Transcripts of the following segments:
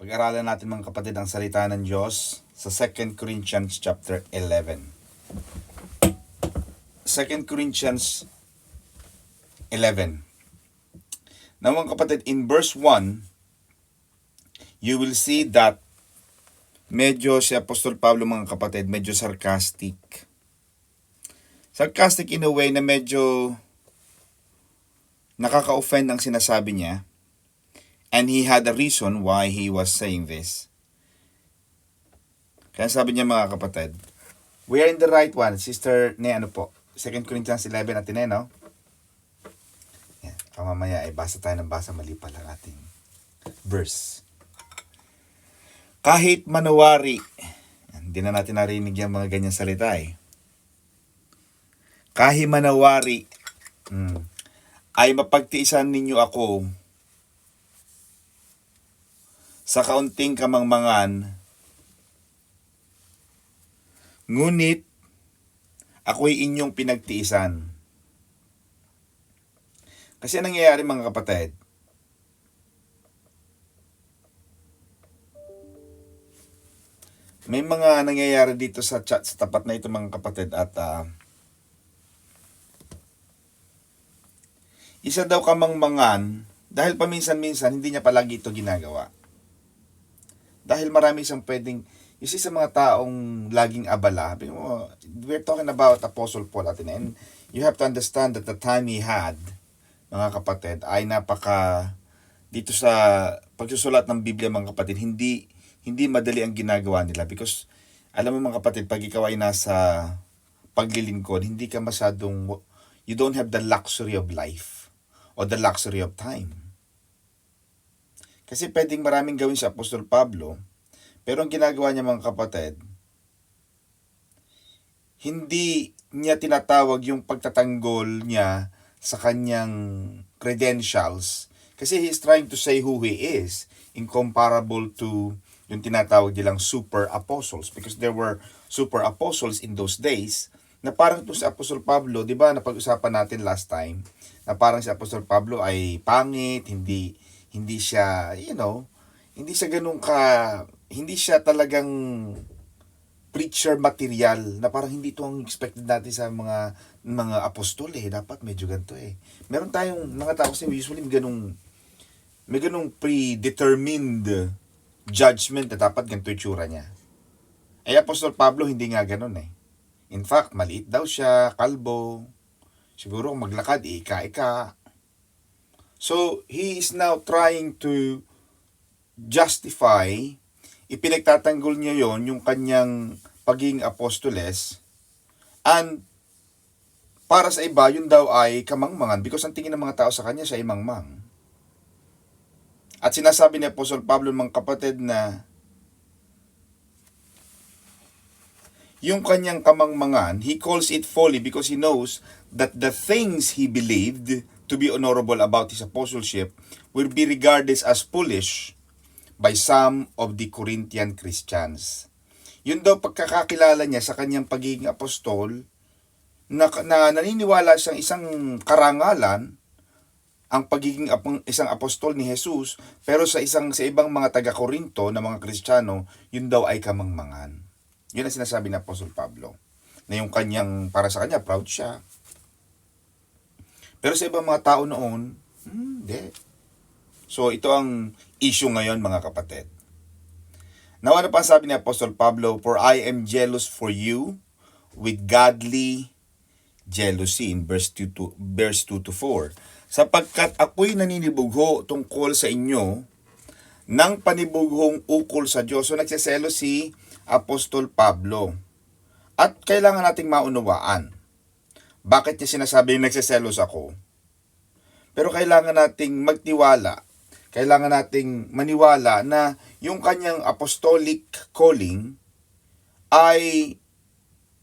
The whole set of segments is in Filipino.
Pag-aralan natin mga kapatid ang salita ng Diyos sa 2 Corinthians chapter 11. 2 Corinthians 11. Now mga kapatid, in verse 1, you will see that medyo si Apostol Pablo mga kapatid, medyo sarcastic. Sarcastic in a way na medyo nakaka-offend ang sinasabi niya. And he had a reason why he was saying this. Kaya sabi niya mga kapatid, we are in the right one. Sister, 2 Corinthians 11 natin no? Yan. Mamaya ay basa tayo ng basa, mali pala ang ating verse. Kahit manawari, hindi na natin narinig yung mga ganyang salita Kahit manawari, ay mapagtiisan ninyo ako sa kaunting kamangmangan, ngunit ako'y inyong pinagtiisan. Kasi nangyayari mga kapatid, may mga nangyayari dito sa chat sa tapat na ito mga kapatid at isa daw kamangmangan dahil paminsan-minsan hindi niya palagi ito ginagawa. Dahil marami siyang pwedeng, you see sa mga taong laging abala, we're talking about Apostle Paul atin, and you have to understand that the time he had, mga kapatid, ay dito sa pagsusulat ng Biblia mga kapatid, hindi madali ang ginagawa nila. Because, alam mo mga kapatid, pag ikaw ay nasa paglilingkod, hindi ka masyadong, you don't have the luxury of life, or the luxury of time. Kasi pwedeng maraming gawin si Apostol Pablo, pero ang ginagawa niya mga kapatid, hindi niya tinatawag yung pagtatanggol niya sa kanyang credentials. Kasi he is trying to say who he is, incomparable to yung tinatawag nilang super apostles. Because there were super apostles in those days, na parang to si Apostol Pablo, di ba, napag-usapan natin last time, na parang si Apostol Pablo ay pangit, hindi siya, hindi siya ganun hindi siya talagang preacher material na parang hindi ito ang expected natin sa mga apostol dapat medyo ganito Meron tayong mga tao kasi usually may ganung predetermined judgment na dapat ganito yung tsura niya. Ay Apostol Pablo hindi nga ganun In fact, maliit daw siya, kalbo, siguro maglakad, ika-ika. So, he is now trying to justify, ipinagtatanggol niya yung kanyang pagiging apostoles, and para sa iba, yun daw ay kamangmangan because ang tingin ng mga tao sa kanya, siya ay mangmang. At sinasabi ni Apostol Pablo mga kapatid na yung kanyang kamangmangan, he calls it folly because he knows that the things he believed to be honorable about his apostleship will be regarded as foolish by some of the Corinthian Christians. Yun daw pagkakakilala niya sa kanyang pagiging apostol, na naniniwala siyang isang karangalan ang pagiging isang apostol ni Jesus, pero sa ibang mga taga-Korinto na mga Kristiyano, yun daw ay kamangmangan. Yun ang sinasabi ng Apostol Pablo. Na yung para sa kanya, proud siya. Pero sa ibang mga tao noon, hindi. So ito ang issue ngayon mga kapatid. Now ano pa sabi ni Apostol Pablo? For I am jealous for you with godly jealousy in verse 2 to 4. Sapagkat ako'y naninibugho tungkol sa inyo ng panibughong ukol sa Diyos. So nagseselos si Apostol Pablo. At kailangan nating maunawaan. Bakit niya sinasabi yung nagseselos ako? Pero kailangan nating magtiwala. Kailangan nating maniwala na yung kanyang apostolic calling ay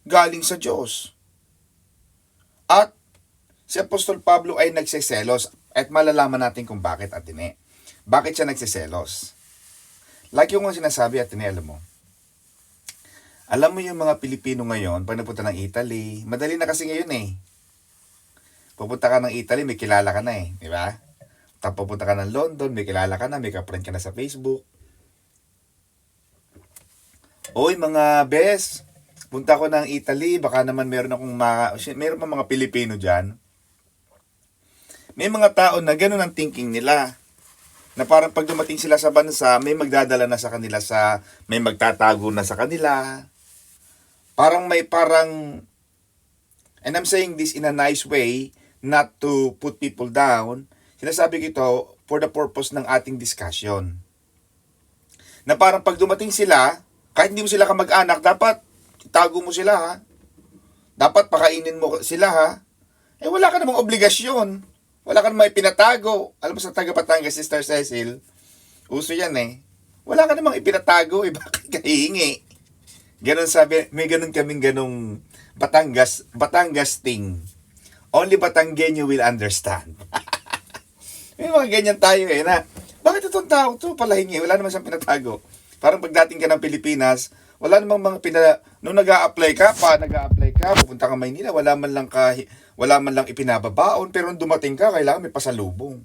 galing sa Diyos. At si Apostol Pablo ay nagseselos. At malalaman natin kung bakit, Atine. Bakit siya nagseselos? Like yung sinasabi, Atine, alam mo yung mga Pilipino ngayon, pag napunta ng Italy, madali na kasi ngayon Pupunta ka ng Italy, may kilala ka na di ba? Tapos pupunta ka ng London, may kilala ka na, may ka-friend ka na sa Facebook. Oy mga bes, punta ko ng Italy, baka naman meron pa mga Pilipino diyan. May mga tao na ganun ang thinking nila. Na parang pag dumating sila sa bansa, may magdadala na sa kanila may magtatago na sa kanila. Parang, and I'm saying this in a nice way, not to put people down. Sinasabi ko ito for the purpose ng ating discussion. Na parang pag dumating sila, kahit hindi mo sila kamag-anak, dapat itago mo sila ha. Dapat pakainin mo sila ha. Eh wala ka namang obligasyon. Wala ka namang ipinatago. Alam mo sa taga Batangas, Sister Cecil, uso yan eh. Wala ka namang ipinatago eh. Bakit ka hihingi? Ganon sabi, may ganon kaming ganong Batangas thing. Only Batanggenyo will understand. May mga ganyan tayo eh na, bakit itong tao ito pala hingi? Wala naman siyang pinatago. Parang pagdating ka ng Pilipinas, wala namang nung nag-a-apply ka, pupunta ka Maynila, wala man lang ipinababaon, pero nung dumating ka, kailangan may pasalubong.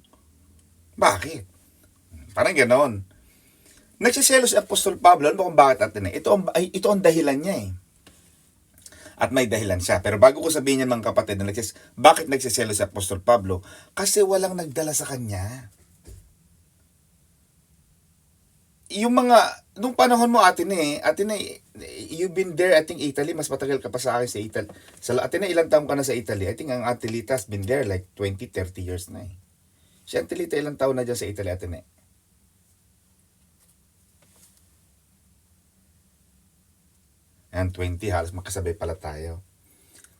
Bakit? Parang ganon. Nagsiselo si Apostol Pablo, ano ba kung bakit natin eh? Ito ang dahilan niya eh. At may dahilan siya. Pero bago ko sabihin yan mga kapatid, bakit nagsiselo si Apostol Pablo? Kasi walang nagdala sa kanya. Nung panahon mo Atene, you've been there, I think Italy, mas matagal ka pa sa akin sa Italy. Atene, ilang taon ka na sa Italy? I think ang Atelita has been there like 20-30 years na eh. Si Atelita ilang taon na dyan sa Italy, Atene? And 20, halos makasabay pala tayo.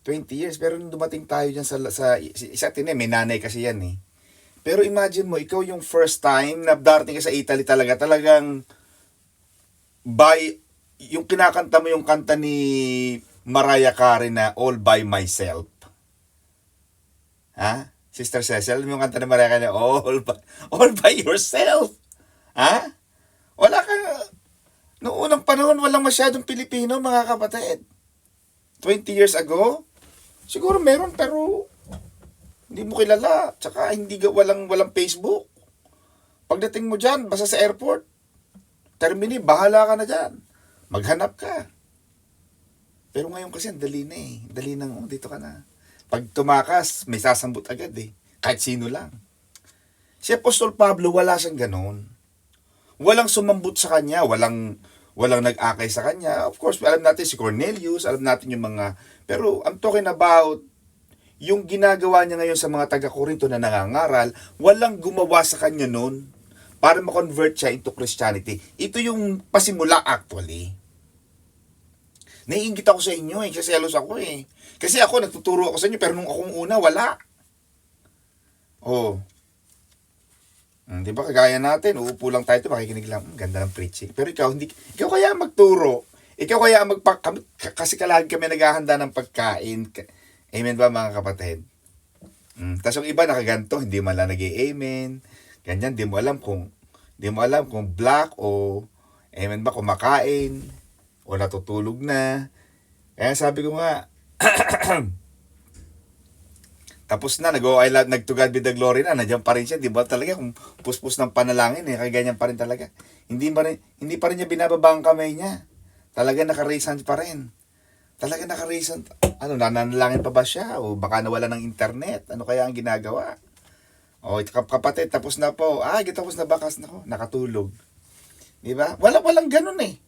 20 years, pero nung dumating tayo dyan sa Atene, may nanay kasi yan eh. Pero imagine mo, ikaw yung first time na darating ka sa Italy talagang yung kinakanta mo yung kanta ni Mariah Carey na All By Myself. Ha? Sister Cecil, yung kanta ni Mariah Carey na All By Yourself. Ha? Wala ka, noong unang panahon, walang masyadong Pilipino, mga kapatid. 20 years ago, siguro meron, pero hindi mo kilala. Tsaka walang Facebook. Pagdating mo dyan, basta sa airport, termini, bahala ka na dyan. Maghanap ka. Pero ngayon kasi, dali na eh. Dali nang, dito ka na. Pag tumakas, may sasambot agad eh. Kahit sino lang. Si Apostol Pablo, wala siyang ganon. Walang sumambot sa kanya. Walang nag-akay sa kanya. Of course, alam natin si Cornelius, alam natin yung mga, pero I'm talking about yung ginagawa niya ngayon sa mga taga-Korinto na nangangaral, walang gumawa sa kanya noon para ma-convert siya into Christianity. Ito yung pasimula actually. Naiingit ako sa inyo eh, kasi selos ako eh. Kasi ako, nagtuturo ako sa inyo, pero nung akong una, wala. Oh. Di ba kagaya natin, uupo lang tayo, makikinig lang, ganda ng preaching. Pero ikaw kaya magturo. Ikaw kaya kasi kalagi kami naghahanda ng pagkain. Amen ba mga kapatid? Tapos yung iba nakaganto, hindi man lang nag-amen. Ganyan, di mo alam kung black o amen ba kumakain o natutulog na. Kaya sabi ko nga, tapos na, nag-to God be the glory na, nandiyan pa rin siya, di ba talaga, kung puspos ng panalangin, kaya ganyan pa rin talaga. Hindi pa rin niya binababa ang kamay niya. Talaga naka-raise hand pa rin. Talaga naka-raise hand. Nananalangin pa ba siya? O baka nawala ng internet? Ano kaya ang ginagawa? O, kapatid, tapos na po. Tapos na bakas na ko. Nakatulog. Di ba? Walang ganun eh.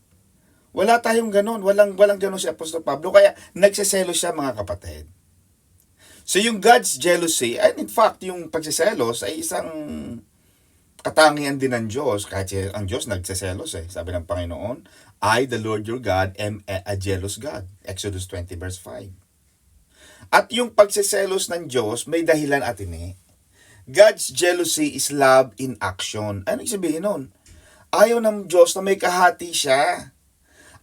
Wala tayong ganun. Walang ganun si Apostol Pablo. Kaya nagsiselo siya mga kapatid. So yung God's jealousy, and in fact, yung pagsiselos ay isang katangian din ng Diyos. Kahit ang Diyos nagsiselos eh. Sabi ng Panginoon, I, the Lord your God, am a jealous God. Exodus 20 verse 5. At yung pagsiselos ng Diyos, may dahilan Atene. God's jealousy is love in action. Ano sabihin nun? Ayaw ng Diyos na may kahati siya.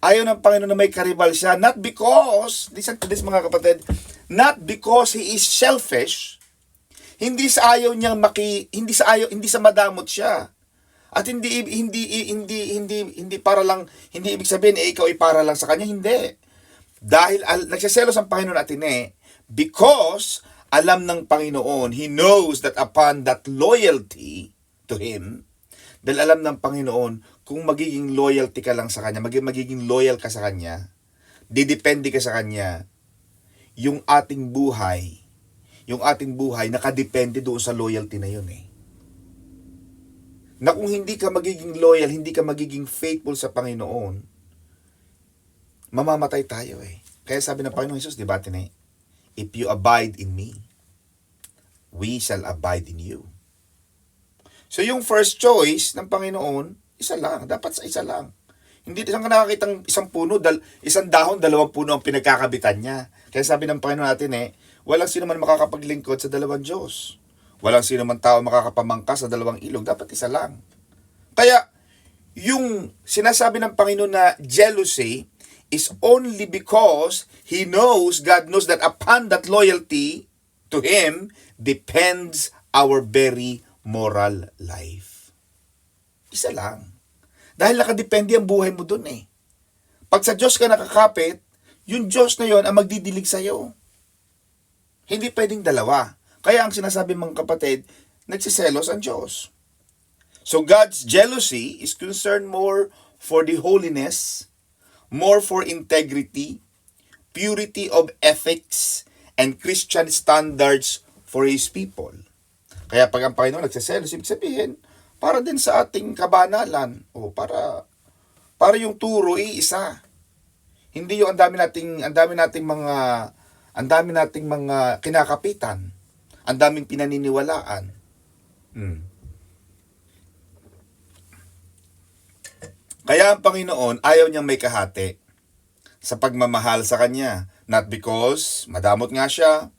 Ayaw ng Panginoon na may karibal siya. Not because, listen to this mga kapatid, not because He is selfish, hindi sa madamot siya. At hindi ibig sabihin ikaw ay para lang sa kanya, hindi. Dahil nagsiselos ang Panginoon Atene because alam ng Panginoon, He knows that upon that loyalty to Him, Dahil alam ng Panginoon, kung magiging loyalty ka lang sa Kanya, magiging loyal ka sa Kanya, didepende ka sa Kanya, yung ating buhay nakadepende doon sa loyalty na yun eh. Na kung hindi ka magiging loyal, hindi ka magiging faithful sa Panginoon, mamamatay tayo eh. Kaya sabi ng Panginoon Jesus, di ba Tine? If you abide in me, we shall abide in you. So yung first choice ng Panginoon, isa lang. Dapat sa isa lang. Hindi ka nakakitang isang puno, isang dahon, 2 puno ang pinagkakabitan niya. Kaya sabi ng Panginoon natin walang sino man makakapaglingkod sa 2 Diyos. Walang sino man tao makakapamangkas sa 2 ilog. Dapat isa lang. Kaya yung sinasabi ng Panginoon na jealousy is only because God knows that upon that loyalty to Him depends our very moral life. Isa lang. Dahil nakadepende ang buhay mo dun eh. Pag sa Diyos ka nakakapit, yung Diyos na yon ang magdidilig sa'yo. Hindi pwedeng dalawa. Kaya ang sinasabi mga kapatid, nagsiselos ang Diyos. So God's jealousy is concerned more for the holiness, more for integrity, purity of ethics, and Christian standards for His people. Kaya pag ang Panginoon nagsiselos, ibig sabihin, para din sa ating kabanalan, o para yung turo iisa. Hindi yung ang dami nating mga kinakapitan, ang daming pinaniniwalaan. Kaya ang Panginoon ayaw niyang may kahati sa pagmamahal sa Kanya, not because madamot nga siya,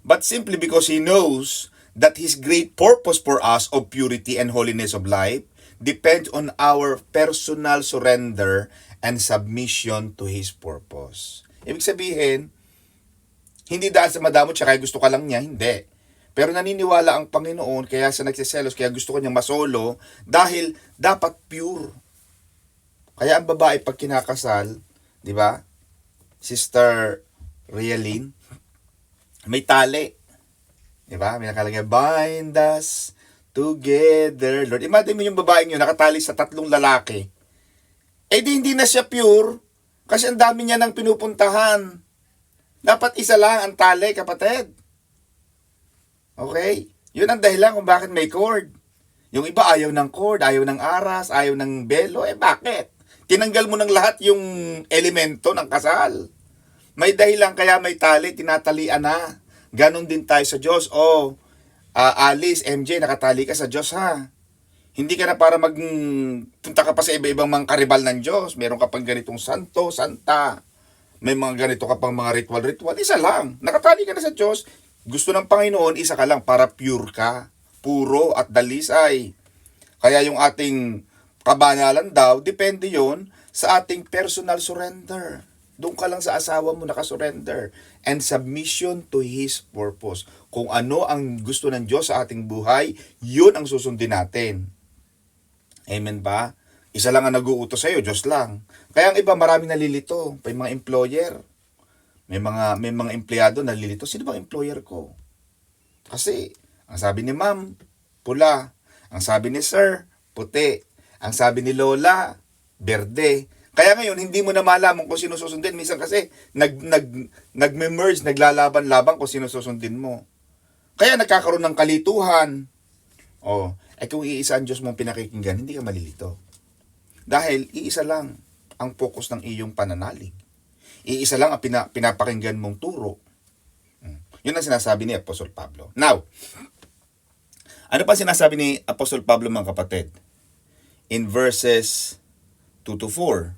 but simply because He knows that His great purpose for us of purity and holiness of life depends on our personal surrender and submission to His purpose. Ibig sabihin, hindi dahil sa madamot siya kaya gusto ka lang niya, hindi. Pero naniniwala ang Panginoon kaya sa nagsiselos, kaya gusto ko niyang masolo dahil dapat pure. Kaya ang babae pag kinakasal, di ba? Sister Rialyn, may tali. Diba? May nakalagay, bind us together, Lord. Imagine mo yung babaeng yun, nakatali sa 3 lalaki. Hindi na siya pure, kasi ang dami niya nang pinupuntahan. Dapat isa lang ang tali, kapatid. Okay? Yun ang dahilan kung bakit may cord. Yung iba ayaw ng cord, ayaw ng aras, ayaw ng belo. Bakit? Tinanggal mo ng lahat yung elemento ng kasal. May dahilan kaya may tali, tinatalian na. Ganon din tayo sa Diyos. Alice, MJ, nakatali ka sa Diyos ha. Hindi ka na para punta ka pa sa iba-ibang mga karibal ng Diyos. Meron ka pang ganitong santo, santa. May mga ganito ka pang mga ritual. Isa lang. Nakatali ka na sa Diyos. Gusto ng Panginoon, isa ka lang para pure ka. Puro at dalisay. Kaya yung ating kabanalan daw, depende yon sa ating personal surrender. Doon ka lang sa asawa mo nakasurrender. And submission to His purpose. Kung ano ang gusto ng Diyos sa ating buhay, yun ang susundin natin. Amen ba? Isa lang ang nag-uutos sa'yo, Diyos lang. Kaya ang iba, maraming nalilito. May mga employer. May mga empleyado nalilito. Sino bang employer ko? Kasi, ang sabi ni ma'am, pula. Ang sabi ni sir, puti. Ang sabi ni lola, berde. Kaya ngayon, hindi mo na malaman kung sino susundin. Minsan kasi, nagme-merge, naglalaban-laban kung sino susundin mo. Kaya nagkakaroon ng kalituhan. Kung iisa ang Diyos mong pinakikinggan, hindi ka malilito. Dahil iisa lang ang focus ng iyong pananalig. Iisa lang ang pinapakinggan mong turo. Yun ang sinasabi ni Apostol Pablo. Now, ano pa sinasabi ni Apostol Pablo mga kapatid? In verses 2-4.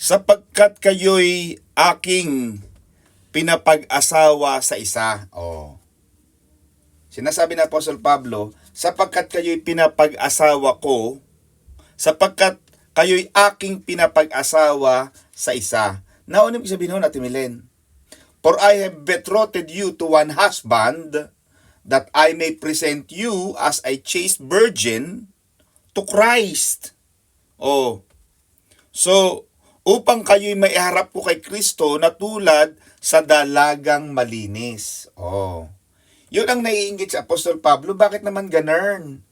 Sapagkat kayo'y aking pinapag-asawa sa isa. Sinasabi ng Apostol Pablo, sapagkat kayo'y pinapag-asawa ko, sapagkat kayo'y aking pinapag-asawa sa isa. Now, ano ibig sabihin nun, Ate Milen? For I have betrothed you to one husband, that I may present you as a chaste virgin to Christ. So, upang kayo'y maiharap ko kay Kristo na tulad sa dalagang malinis. Oh. Yun ang naiinggit sa Apostol Pablo. Bakit naman ganern?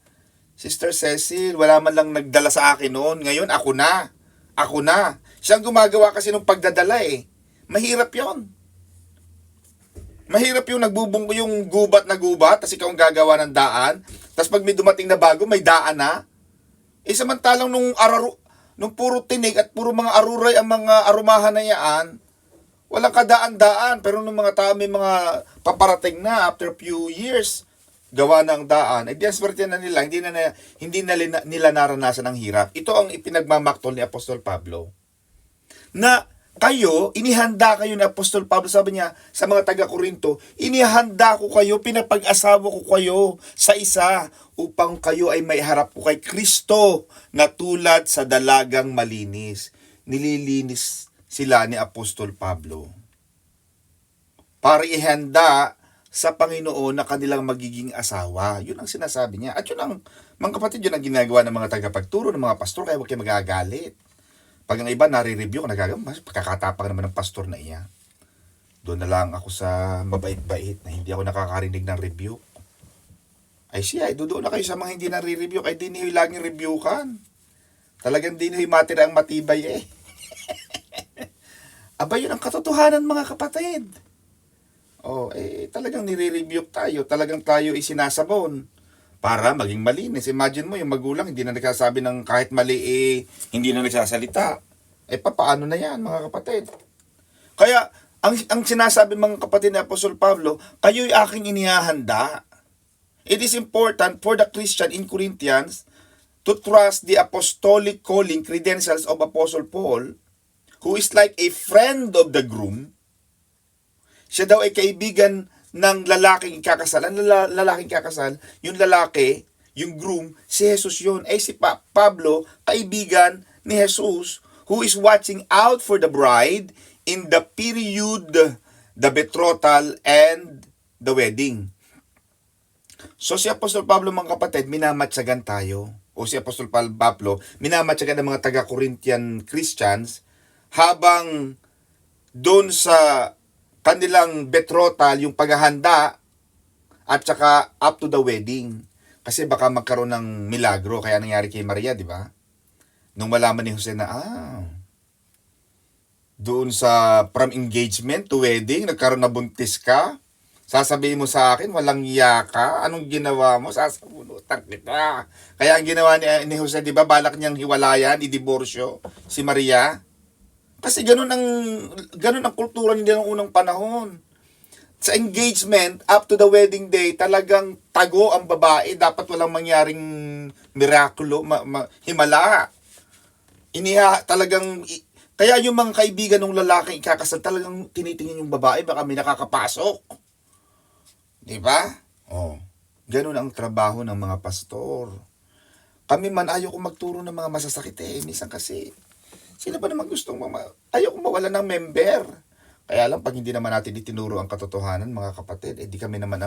Sister Cecil, wala man lang nagdala sa akin noon. Ngayon, ako na. Ako na. Siyang gumagawa kasi ng pagdadala eh. Mahirap yon. Mahirap yung nagbubungko yung gubat na gubat, tapos ikaw ang gagawa ng daan. Tapos pag may dumating na bago, may daan na. Eh samantalang nung puro tinig at puro mga aruray ang mga arumahan na yan, walang kadaan-daan. Pero nung mga tao may mga paparating na after few years, gawa ng daan, eh di aswerte na nila, hindi na nila naranasan ang hirap. Ito ang ipinagmamaktol ni Apostol Pablo. Na kayo, inihanda kayo ni Apostol Pablo, sabi niya sa mga taga-Korinto, inihanda ko kayo, pinapag-asawa ko kayo sa isa upang kayo ay maiharap ko kay Kristo na tulad sa dalagang malinis. Nililinis sila ni Apostol Pablo para ihanda sa Panginoon na kanilang magiging asawa. Yun ang sinasabi niya. At yun ang, mga kapatid, yun ang ginagawa ng mga tagapagturo, ng mga pastor, kaya huwag kayo magagalit. Pag ang iba nare-review, pagkakatapang naman ng pastor na iya. Doon na lang ako sa mabait-bait na hindi ako nakakarinig ng review. Ay siya, doon na kayo sa mga hindi nare-review, ay di niyo laging review kan. Talagang di niyo matira ang matibay eh. Aba, yun ang katotohanan mga kapatid. Oh, talagang nire-review tayo, talagang tayo isinasabon para maging malinis. Imagine mo, yung magulang hindi na nagsasabi ng kahit mali hindi na nagsasalita. Paano na yan mga kapatid? Kaya, ang sinasabi mga kapatid ni Apostol Pablo, kayo'y aking inihahanda. It is important for the Christian in Corinthians to trust the apostolic calling credentials of Apostle Paul, who is like a friend of the groom. Siya daw ay kaibigan ng lalaking ikakasal. Ang lalaking ikakasal, yung lalaki, yung groom, si Jesus yun. Si Pablo, kaibigan ni Jesus, who is watching out for the bride in the period, the betrothal, and the wedding. So si Apostol Pablo, mga kapatid, minamatsagan tayo. O si Apostol Pablo, minamatsagan ng mga taga-Corinthian Christians habang doon sa kanilang betrothal, yung paghahanda, at saka up to the wedding. Kasi baka magkaroon ng milagro, kaya nangyari kay Maria, di ba? Nung malaman ni Jose na, doon sa from engagement to wedding, nagkaroon na buntis ka, sasabihin mo sa akin, walang iya ka, anong ginawa mo? Sasabunutan kita. Kaya ang ginawa ni Jose, di ba, balak niyang hiwalayan, i-diborsyo si Maria. Kasi ganun ang kultura nila ng unang panahon. Sa engagement, up to the wedding day, talagang tago ang babae. Dapat walang mangyaring mirakulo, himala. Kaya yung mga kaibigan ng lalaking ikakasal, talagang tinitingin yung babae, baka may nakakapasok. Diba? Ganun ang trabaho ng mga pastor. Kami man, ayaw ko magturo ng mga masasakit Minsan kasi, sino ba naman gustong ayaw kong mawala ng member. Kaya lang pag hindi naman natin itinuro ang katotohanan, mga kapatid, di kami naman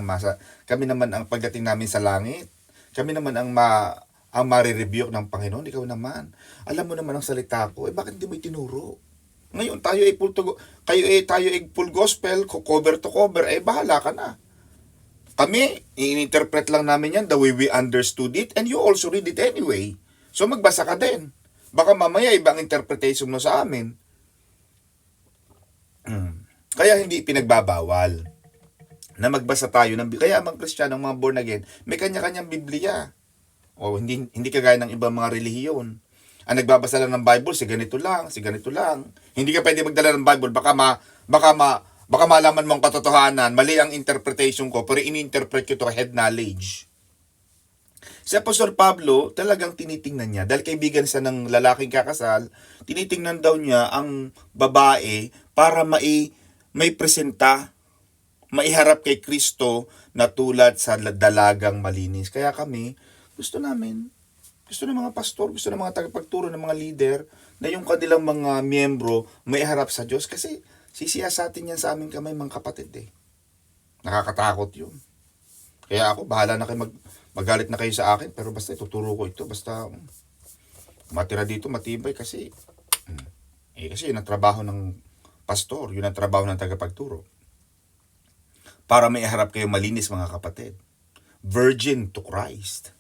ang pagdating namin sa langit. Kami naman ang marirebuke ng Panginoon, ikaw naman. Alam mo naman ang salita ko, bakit hindi mo itinuro? Ngayon tayo tayo ay full gospel, cover to cover, bahala ka na. Kami, i-interpret lang namin yan the way we understood it, and you also read it anyway. So magbasa ka din. Baka mamaya ibang interpretation mo sa amin. Kaya hindi pinagbabawal na magbasa tayo ng kaya ang mga Kristiyano, mga born again, may kanya-kanyang Biblia. Hindi kagaya ng ibang mga relihiyon. Ang nagbabasa lang ng Bible, si ganito lang. Hindi ka pwede magdala ng Bible, baka malaman mo ang katotohanan, mali ang interpretation ko, pero ini-interpret ko to head knowledge. Si Apostol Pablo, talagang tinitingnan niya, dahil kaibigan siya ng lalaking kakasal, tinitingnan daw niya ang babae para may presenta, maiharap kay Kristo na tulad sa dalagang malinis. Kaya kami, gusto ng mga pastor, gusto ng mga tagapagturo, ng mga leader, na yung kanilang mga miyembro maiharap sa Diyos. Kasi sisiyasatin yan sa aming kamay, mga kapatid Nakakatakot yun. Kaya ako, bahala na kayo magalit na kayo sa akin, pero basta ituturo ko ito, basta matira dito, matibay kasi Kasi yun ang trabaho ng pastor, yun ang trabaho ng tagapagturo. Para may harap kayo malinis mga kapatid. Virgin to Christ.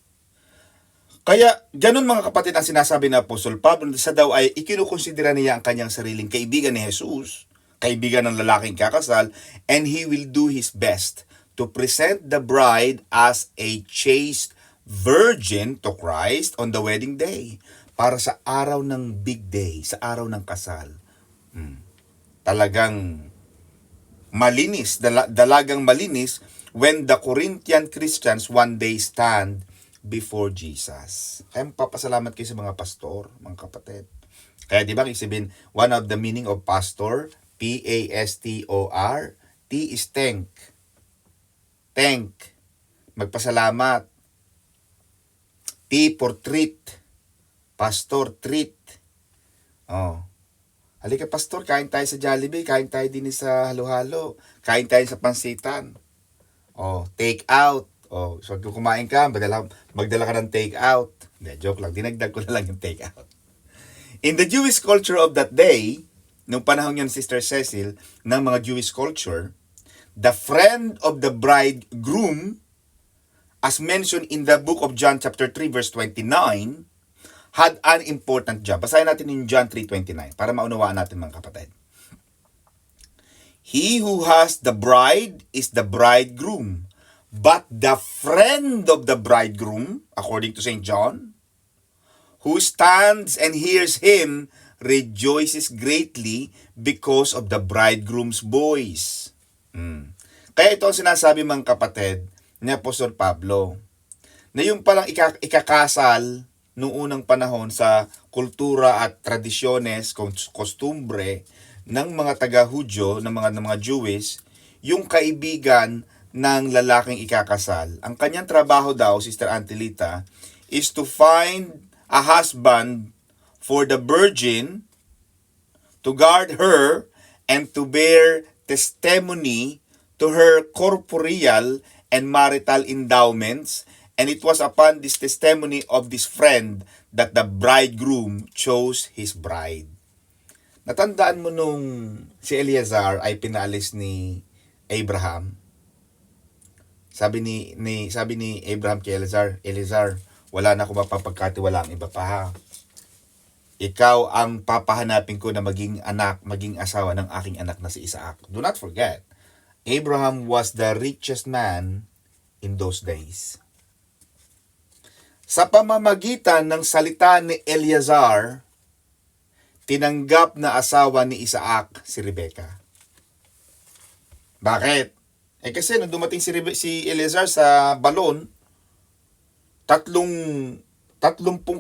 Kaya, ganun mga kapatid ang sinasabi ng Apostol Pablo, sa daw ay ikinukonsidera niya ang kanyang sariling kaibigan ni Jesus, kaibigan ng lalaking kakasal, and he will do his best to present the bride as a chaste virgin to Christ on the wedding day, para sa araw ng big day, sa araw ng kasal. Talagang malinis, dalagang malinis, when the Corinthian Christians one day stand before Jesus. Kaya papasalamat kayo sa mga pastor, mga kapatid. Kaya di ba, sabihin, one of the meaning of pastor, P-A-S-T-O-R, T is thank. Thank. Magpasalamat. T for treat. Pastor, treat. Halika pastor, kain tayo sa Jollibee, kain tayo din sa halo-halo, kain tayo sa pansitan. Take out. So kung kumain ka, magdala ka ng take out. Hindi, joke lang, dinagdag ko na lang yung take out. In the Jewish culture of that day, nung panahon yun, Sister Cecil, ng mga Jewish culture, the friend of the bridegroom, as mentioned in the book of John chapter 3 verse 29, had an important job. Basahin natin yung John 3:29 para maunawaan natin mga kapatid. He who has the bride is the bridegroom, but the friend of the bridegroom, according to St. John, who stands and hears him, rejoices greatly because of the bridegroom's voice. Kaya ito ang sinasabi mga kapatid ni Apostol Pablo, na yung palang ikakasal noong unang panahon sa kultura at tradisyones, kostumbre ng mga taga-Hudyo, ng mga Jewish, yung kaibigan ng lalaking ikakasal. Ang kanyang trabaho daw, Sister Antelita, is to find a husband for the virgin, to guard her, and to bear testimony to her corporeal and marital endowments. And it was upon this testimony of this friend that the bridegroom chose his bride. Natandaan mo nung si Eleazar ay pinaalis ni Abraham? Sabi ni Abraham kay Eleazar, wala na akong mapapagkatiwala ang iba pa ha. Ikaw ang papahanapin ko na maging asawa ng aking anak na si Isaac. Do not forget, Abraham was the richest man in those days. Sa pamamagitan ng salita ni Eleazar, tinanggap na asawa ni Isaac si Rebecca. Bakit? Kasi nung dumating si Eleazar sa balon, 30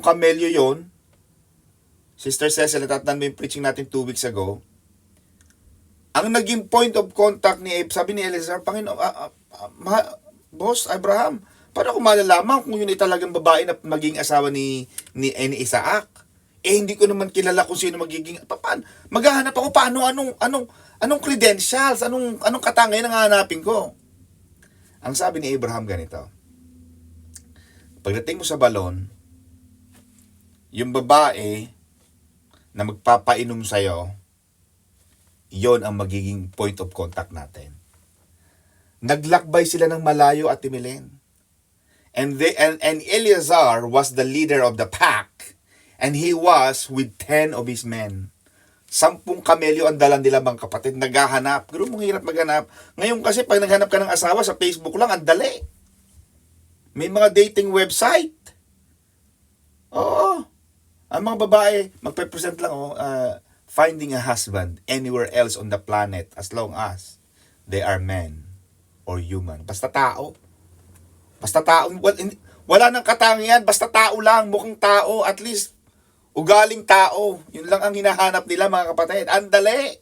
kamelyo yon. Sister Cecil, natatandaan mo yung preaching natin 2 weeks ago. Ang naging point of contact ni sabi ni Eleazar, Panginoon, Boss Abraham, paano ko malalaman kung yun ay talagang babae na maging asawa ni Isaac? Hindi ko naman kilala kung sino magiging, paano? Maghahanap ako, anong credentials, anong katangian ang hahanapin ko? Ang sabi ni Abraham ganito, pagdating mo sa balon, yung babae na magpapainom sa'yo, yon ang magiging point of contact natin. Naglakbay sila ng malayo at timilin. And Eleazar was the leader of the pack, and he was with 10 of his men. 10 kamelyo ang dala nila mga kapatid, naghahanap. Pero mong hirap maghanap. Ngayon kasi pag naghanap ka ng asawa sa Facebook lang, ang dali. May mga dating website. Oo. Ang mga babae, magpe-present lang, finding a husband anywhere else on the planet as long as they are men or human. Basta tao. Basta tao, wala nang katangian, basta tao lang, mukhang tao, at least ugaling tao. Yun lang ang hinahanap nila mga kapatid. Andali!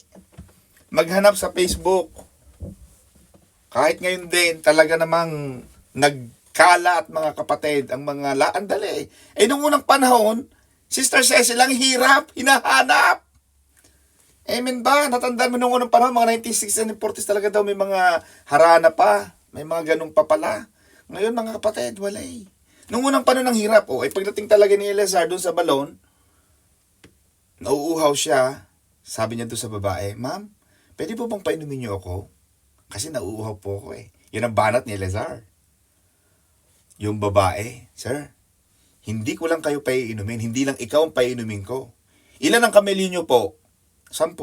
Maghanap sa Facebook. Kahit ngayon din, talaga namang nagkalat mga kapatid, ang mga andali. Nung unang panahon, Sister Cecil, lang hirap, hinahanap. Amen ba? Natandaan mo nung unang panahon, mga 1960s and 40s talaga daw may mga harana pa. May mga ganun pa pala. Ngayon mga kapatid, wala eh. Nung unang panahon ng hirap, pagdating talaga ni Eleazar doon sa balon, nauuhaw siya, Sabi niya doon sa babae, Ma'am, pwede po bang painumin niyo ako? Kasi nauuhaw po ako eh. Yun ang banat ni Eleazar. Yung babae, Sir, hindi ko lang kayo paiinumin, hindi lang ikaw ang paiinumin ko. Ilan ang kamelyo niyo po? 10.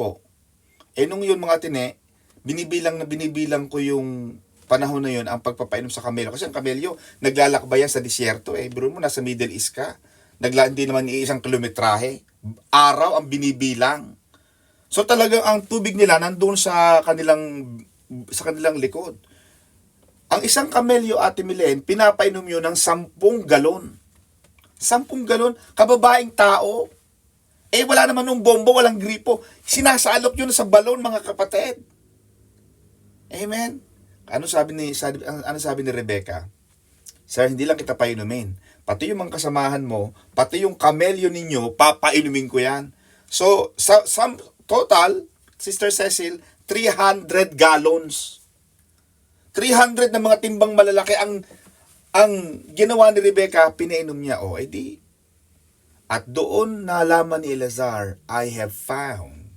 Nung yun mga tine, binibilang ko yung panahon na yun ang pagpapainom sa kamelyo. Kasi ang kamelyo, naglalakbayan sa disyerto eh. Biro mo, nasa Middle East ka. Hindi naman isang kilometrahe. Araw ang binibilang. So talagang ang tubig nila nandoon sa kanilang likod. Ang isang kamelyo, Ate Milen, pinapainom yun ng 10 galon. 10 galon, kababaeng tao. Wala naman nung bombo, walang gripo. Sinasalok yun sa balon, mga kapatid. Amen. Ano sabi ni Rebecca? Sir, hindi lang kita painumin. Pati yung mga kasamahan mo, pati yung kamelyo ninyo, papainumin ko yan. So, sa total, Sister Cecil, 300 gallons. 300 na mga timbang malalaki ang ginawa ni Rebecca, pinainom niya. Edi. At doon nalaman ni Eleazar, I have found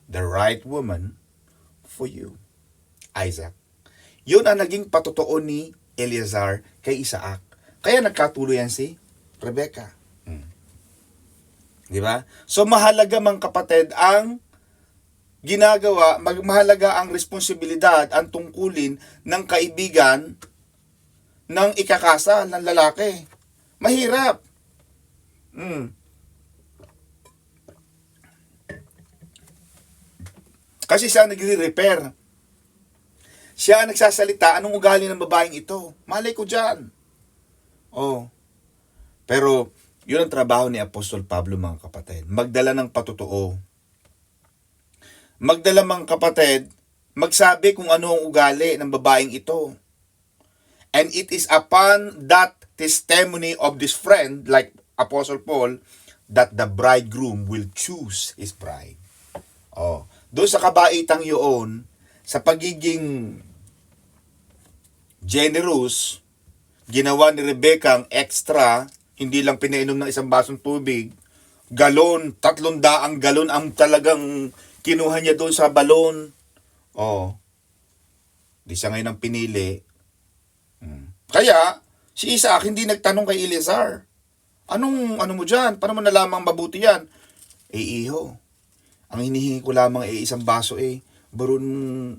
the right woman for you, Isaac. Yun ang naging patotoo ni Eleazar kay Isaac. Kaya nagkatuloyan si Rebecca. Di ba? So mahalaga mga kapatid ang ginagawa, mahalaga ang responsibilidad, ang tungkulin ng kaibigan ng ikakasal ng lalaki. Mahirap. Kasi siya nagre-repair. Siya ang nagsasalita, anong ugali ng babaeng ito? Malay ko dyan. Pero, yun ang trabaho ni Apostol Pablo, mga kapatid. Magdala ng patotoo. Magdala, mga kapatid, magsabi kung ano ang ugali ng babaeng ito. And it is upon that testimony of this friend, like Apostle Paul, that the bridegroom will choose his bride. Doon sa kabaitang yun, sa pagiging generous, ginawa ni Rebecca ang extra, hindi lang pinainom ng isang basong tubig, galon, 300 galon ang talagang kinuha niya doon sa balon. Di siya ngayon ang pinili. Kaya, si Isaac hindi nagtanong kay Eleazar, ano mo dyan? Paano mo nalamang mabuti yan? Iho, ang hinihingi ko lamang isang baso baron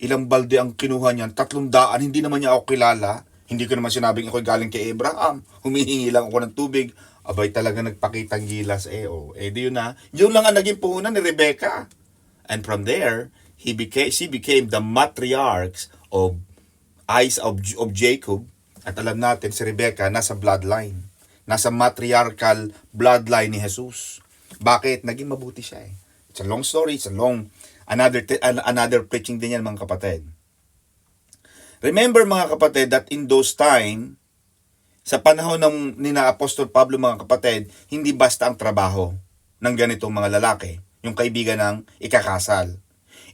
ilang balde ang kinuha niyan, 300, hindi naman niya ako kilala. Hindi ko naman sinabing ako galing kay Abraham. Humihingi lang ako ng tubig. Abay talaga nagpakitang gilas di yun na. Yun lang ang naging puhunan ni Rebecca. And from there, she became the matriarch of Jacob. At alam natin si Rebecca nasa bloodline. Nasa matriarchal bloodline ni Jesus. Bakit? Naging mabuti siya It's a long story. It's a long another preaching din yan, mga kapatid. Remember, mga kapatid, that in those time, sa panahon ng nina Apostol Pablo, mga kapatid, hindi basta ang trabaho ng ganitong mga lalaki, yung kaibigan ng ikakasal.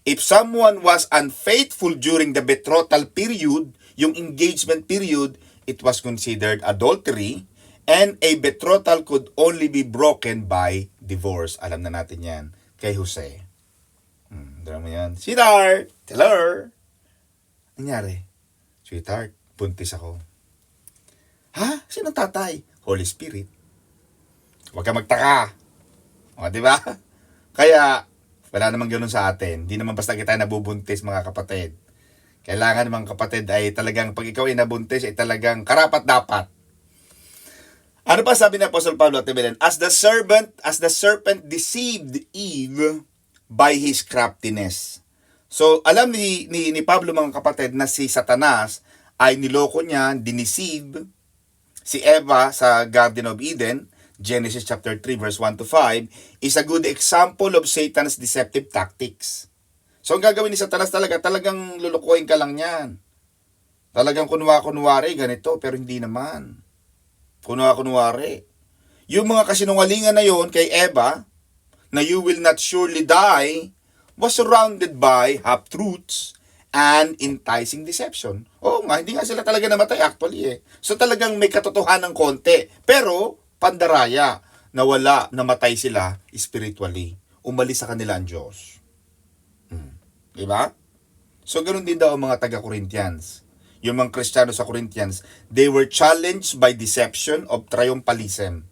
If someone was unfaithful during the betrothal period, yung engagement period, it was considered adultery, and a betrothal could only be broken by divorce. Alam na natin yan kay Jose. Dala mo yan. Sweetheart! Tell her! Nangyari? Sweetheart, buntis ako. Ha? Sino tatay? Holy Spirit. Huwag ka magtaka. Diba? Kaya, wala namang ganoon sa atin. Di naman basta kita nabubuntis, mga kapatid. Kailangan, mga kapatid, ay talagang, pag ikaw ay nabuntis, ay talagang karapat-dapat. Ano pa sabi ni Apostle Pablo at Tibetan? As the serpent deceived Eve by his craftiness. So, alam ni Pablo, mga kapatid, na si Satanas ay niloko niya, diniceive si Eva sa Garden of Eden. Genesis chapter 3 verse 1 to 5 is a good example of Satan's deceptive tactics. So, ang gagawin ni Satanas talagang lulukuhin ka lang niyan. Talagang kunwari, ganito, pero hindi naman. Kunwari. Yung mga kasinungalingan na yon kay Eva, na you will not surely die, was surrounded by half-truths and enticing deception. Hindi nga sila talaga namatay actually So talagang may katotohanan konti. Pero, pandaraya, namatay sila spiritually. umalis sa kanila ang Diyos. Diba? So, ganun din daw ang mga taga-Corinthians. Yung mga Kristiyano sa Corinthians, they were challenged by deception of triumphalism.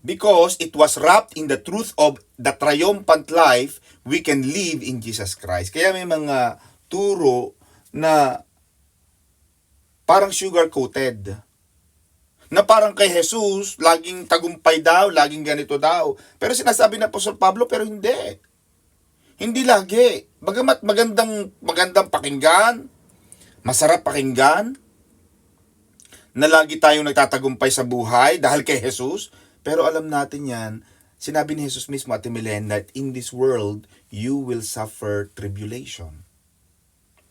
Because it was wrapped in the truth of the triumphant life we can live in Jesus Christ. Kaya may mga turo na parang sugar-coated. Na parang kay Jesus, laging tagumpay daw, laging ganito daw. Pero sinasabi na Apostol Pablo, pero hindi. Hindi lagi. Bagamat magandang pakinggan, masarap pakinggan, na lagi tayong nagtatagumpay sa buhay dahil kay Jesus, pero alam natin yan, sinabi ni Jesus mismo at Milen that in this world, you will suffer tribulation.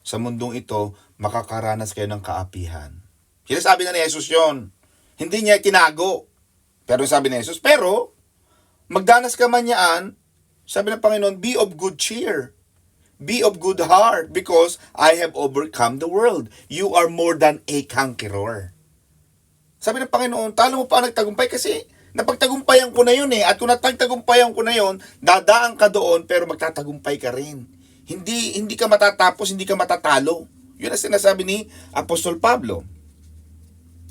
Sa mundong ito, makakaranas kayo ng kaapihan. Sinasabi na ni Jesus yon. Hindi niya tinago. Pero sabi ni Jesus, pero, magdanas ka man yaan, sabi ng Panginoon, be of good cheer. Be of good heart, because I have overcome the world. You are more than a conqueror. Sabi ng Panginoon, talo mo pa nagtagumpay kasi napagtagumpayan ko na yun eh. At kung natagtagumpayan ko na yun, dadaan ka doon pero magtatagumpay ka rin. Hindi ka matatapos, hindi ka matatalo. Yun ang sinasabi ni Apostol Pablo.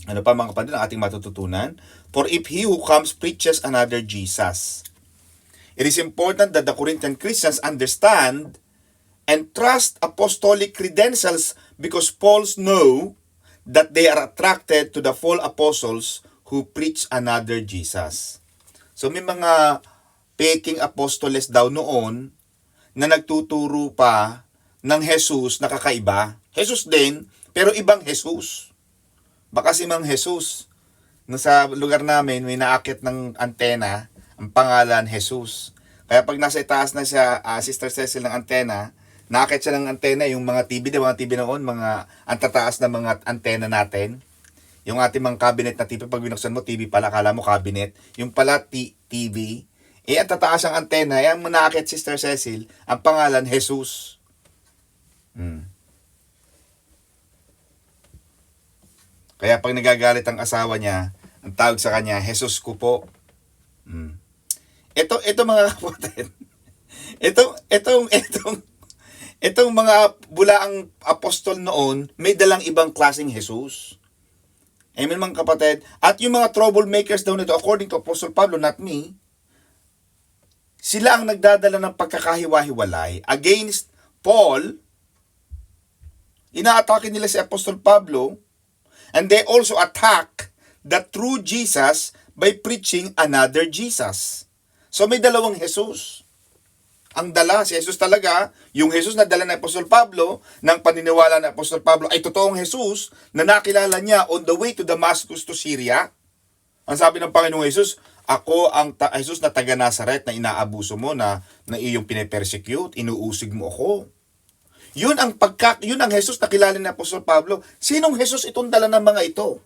Ano pa mga kapatid ang ating matututunan? For if he who comes preaches another Jesus. It is important that the Corinthian Christians understand and trust apostolic credentials because Paul's know that they are attracted to the false apostles who preach another Jesus. So may mga peking apostoles daw noon na nagtuturo pa ng Jesus na kakaiba. Jesus din, pero ibang Jesus. Baka si Mang Jesus, nasa lugar namin, may naakit ng antena, ang pangalan Jesus. Kaya pag nasa itaas na siya, Sister Cecil ng antena, naakit siya ng antena, yung mga TV, di ba mga TV noon, mga antataas na mga antena natin. Yung ating mga cabinet na TV, pag binuksan mo, TV pala, kala mo cabinet. Yung pala TV, ang tataas ang antena, yung naakit Sister Cecil, ang pangalan Jesus. Kaya pag nagagalit ang asawa niya, ang tawag sa kanya, Jesus ko po. Ito mga kapatid. Itong mga bulaang apostol noon, may dalang ibang klaseng Jesus. Amen mga kapatid. At yung mga troublemakers daw nito, according to Apostle Pablo, not me, sila ang nagdadala ng pagkakahiwa-hiwalay against Paul. Inaatake nila si Apostle Pablo. And they also attack the true Jesus by preaching another Jesus. So may dalawang Jesus. Ang dala, si Jesus talaga, yung Jesus na dala ng Apostol Pablo, ng paniniwala ng Apostol Pablo, ay totoong Jesus na nakilala niya on the way to Damascus to Syria. Ang sabi ng Panginoong Jesus, ako ang Jesus na taga Nazaret na inaabuso mo, na iyong pinapersecute, inuusig mo ako. Yun ang Jesus na kilala ni Apostol Pablo. Sinong Jesus itong dala ng mga ito?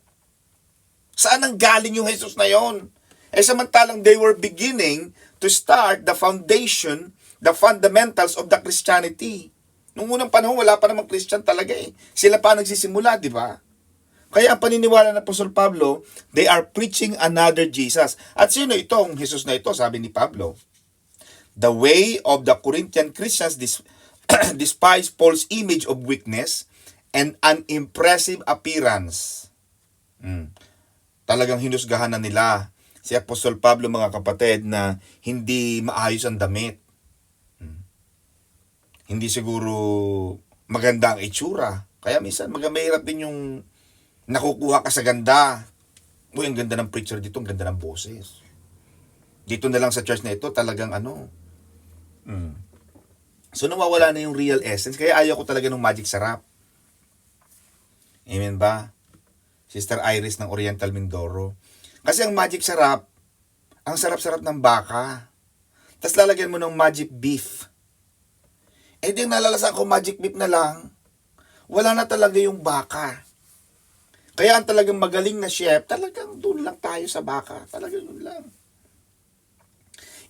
Saan ang galing yung Jesus na yon? Samantalang they were beginning to start the foundation, the fundamentals of the Christianity. Nung unang panahon, wala pa namang Christian talaga eh. Sila pa nagsisimula, di ba? Kaya ang paniniwala ng Apostol Pablo, they are preaching another Jesus. At sino itong Jesus na ito, sabi ni Pablo? The way of the Corinthian Christians despise Paul's image of weakness and unimpressive appearance. Talagang hinusgahan na nila si Apostol Pablo mga kapatid na hindi maayos ang damit. Hindi siguro maganda ang itsura. Kaya minsan mahirap din yung nakukuha ka sa ganda. Uy, ang ganda ng preacher dito, ang ganda ng boses. Dito na lang sa church na ito, talagang So nawawala na yung real essence. Kaya ayaw ko talaga ng magic sarap. Amen ba? Sister Iris ng Oriental Mindoro. Kasi ang magic sarap, ang sarap-sarap ng baka. Tapos lalagyan mo ng magic beef. Di nalalasan ko magic beef na lang. Wala na talaga yung baka. Kaya ang talagang magaling na chef, talagang doon lang tayo sa baka. Talagang doon lang.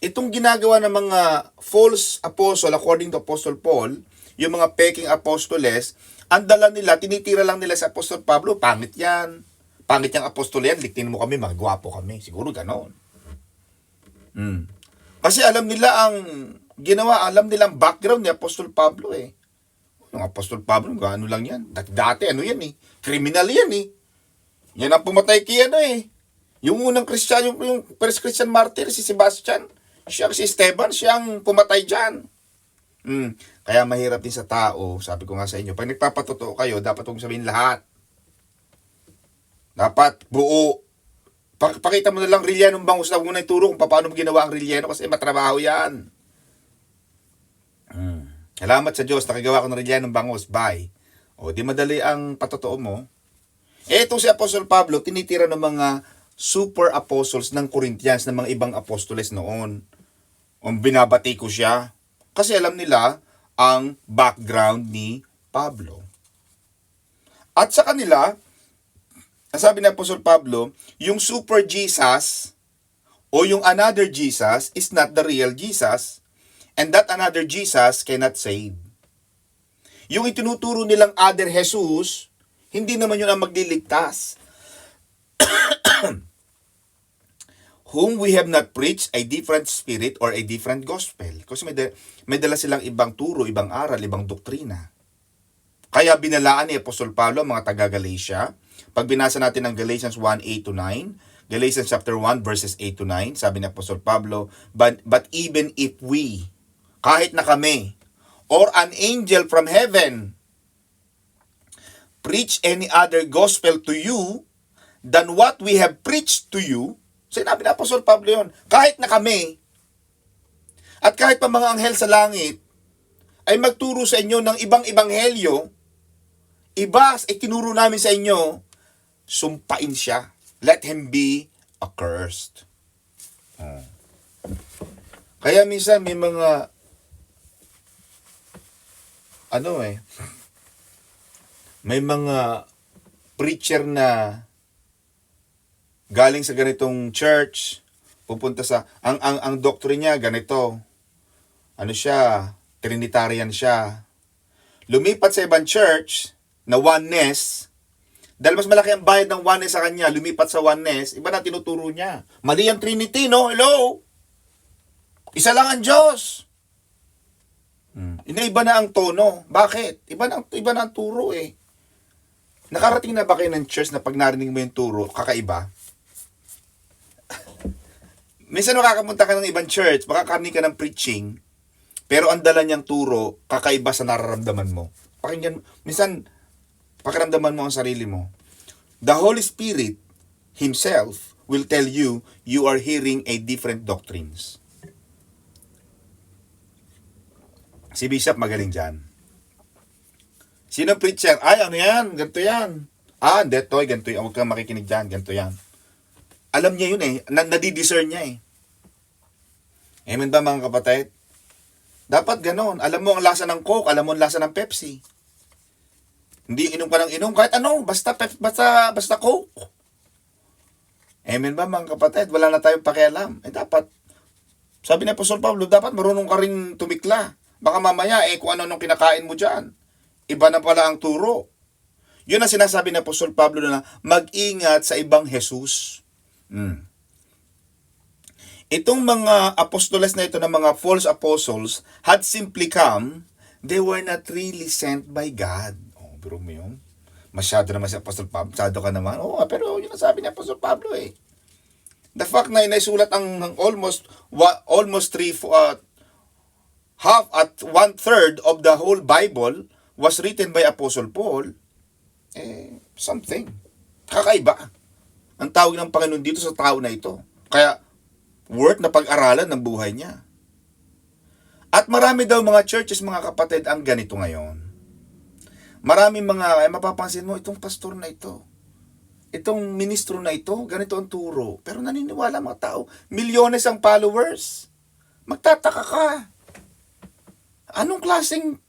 Itong ginagawa ng mga false apostle, according to Apostle Paul, yung mga peking apostoles, ang dala nila, tinitira lang nila sa Apostle Pablo, pangit yan. Pangit yung apostol yan, liktin mo kami, magwapo kami. Siguro ganon. Kasi alam nila ang ginawa, alam nila ang background ni Apostol Pablo eh. Yung Apostol Pablo, ano lang yan. Dati ano yan eh. Criminal yan eh. Yan ang pumatay kay ano eh. Yung unang Christian, yung first Christian martyr, si Sebastian. Si Esteban, siya ang pumatay dyan. Kaya mahirap din sa tao, sabi ko nga sa inyo, pag nagpapatotoo kayo, dapat huwag sabihin lahat. Dapat buo. Pakita mo na lang relyanong bangus na muna ituro kung paano mo ginawa ang relyeno kasi matrabaho yan. Salamat sa Diyos, nakagawa ko ng relyanong bangus. Bye. O, di madali ang patotoo mo. Itong si Apostol Pablo, tinitira ng mga super apostles ng Corinthians, ng mga ibang apostoles noon. Binabati ko siya. Kasi alam nila ang background ni Pablo. At sa kanila, sabi ni Apostol Pablo, yung super Jesus o yung another Jesus is not the real Jesus, and that another Jesus cannot save. Yung itinuturo nilang other Jesus, hindi naman yun ang magliligtas. Whom we have not preached a different spirit or a different gospel. Kasi may dala silang ibang turo, ibang aral, ibang doktrina. Kaya binalaan ni Apostol Pablo ang mga taga-Galatia. Pag binasa natin ang Galatians 1:8-9, Galatians chapter 1 verses 8-9, sabi ni Apostol Pablo, but even if we, kahit na kami, or an angel from heaven, preach any other gospel to you than what we have preached to you, sinabi ni Apostol Pablo yun, kahit na kami, at kahit pa mga anghel sa langit, ay magturo sa inyo ng ibang ebanghelyo, iba ay tinuro namin sa inyo, sumpain siya. Let him be accursed. Kaya minsan may mga may mga preacher na galing sa ganitong church, pupunta sa ang doctrine niya ganito. Ano siya? Trinitarian siya. Lumipat sa ibang church na oneness, dahil mas malaki ang bayad ng oneness sa kanya, lumipat sa oneness, iba na tinuturo niya. Mali ang Trinity, no? Hello? Isa lang ang Diyos. Inaiba na ang tono. Bakit? Iba na ang turo eh. Nakarating na ba kayo ng church na pag narinig mo yung turo, kakaiba? Minsan makakapunta ka ng ibang church, makakarinig ka ng preaching, pero ang dala niyang turo, kakaiba sa nararamdaman mo. Pakinggan, minsan, pakiramdaman mo ang sarili mo. The Holy Spirit Himself will tell you, you are hearing a different doctrines. Si Bishop magaling dyan. Sino preacher? Ay, ano yan? Ganito yan. Detoy, ganito yan. Huwag kang makikinig dyan. Ganito yan. Alam niya yun eh. Nadidiscern niya eh. Amen ba mga kapatid? Dapat ganon. Alam mo ang lasa ng Coke, alam mo ang lasa ng Pepsi. Hindi inom ka ng inom, kahit ano, basta Coke. Amen ba mga kapatid? Wala na tayong pakialam. Dapat, sabi ni Apostol Pablo, dapat marunong ka rin tumikla. Baka mamaya, kung ano nung kinakain mo dyan, iba na pala ang turo. Yun ang sinasabi ni Apostol Pablo na mag-ingat sa ibang Jesus. Itong mga apostoles na ito, na mga false apostles, had simply come, they were not really sent by God. Biro mo yun. Masyado naman si Apostol Pablo. Masyado ka naman. Pero yun ang sabi ni Apostol Pablo eh. The fact na naisulat ang almost half at 1/3 of the whole Bible was written by Apostle Paul, something. Kakaiba. Ang tawag ng Panginoon dito sa tao na ito. Kaya, worth na pag-aralan ng buhay niya. At marami daw mga churches, mga kapatid, ang ganito ngayon. Maraming mapapansin mo, itong pastor na ito, itong ministro na ito, ganito ang turo. Pero naniniwala mga tao, milyones ang followers. Magtataka ka. Anong klaseng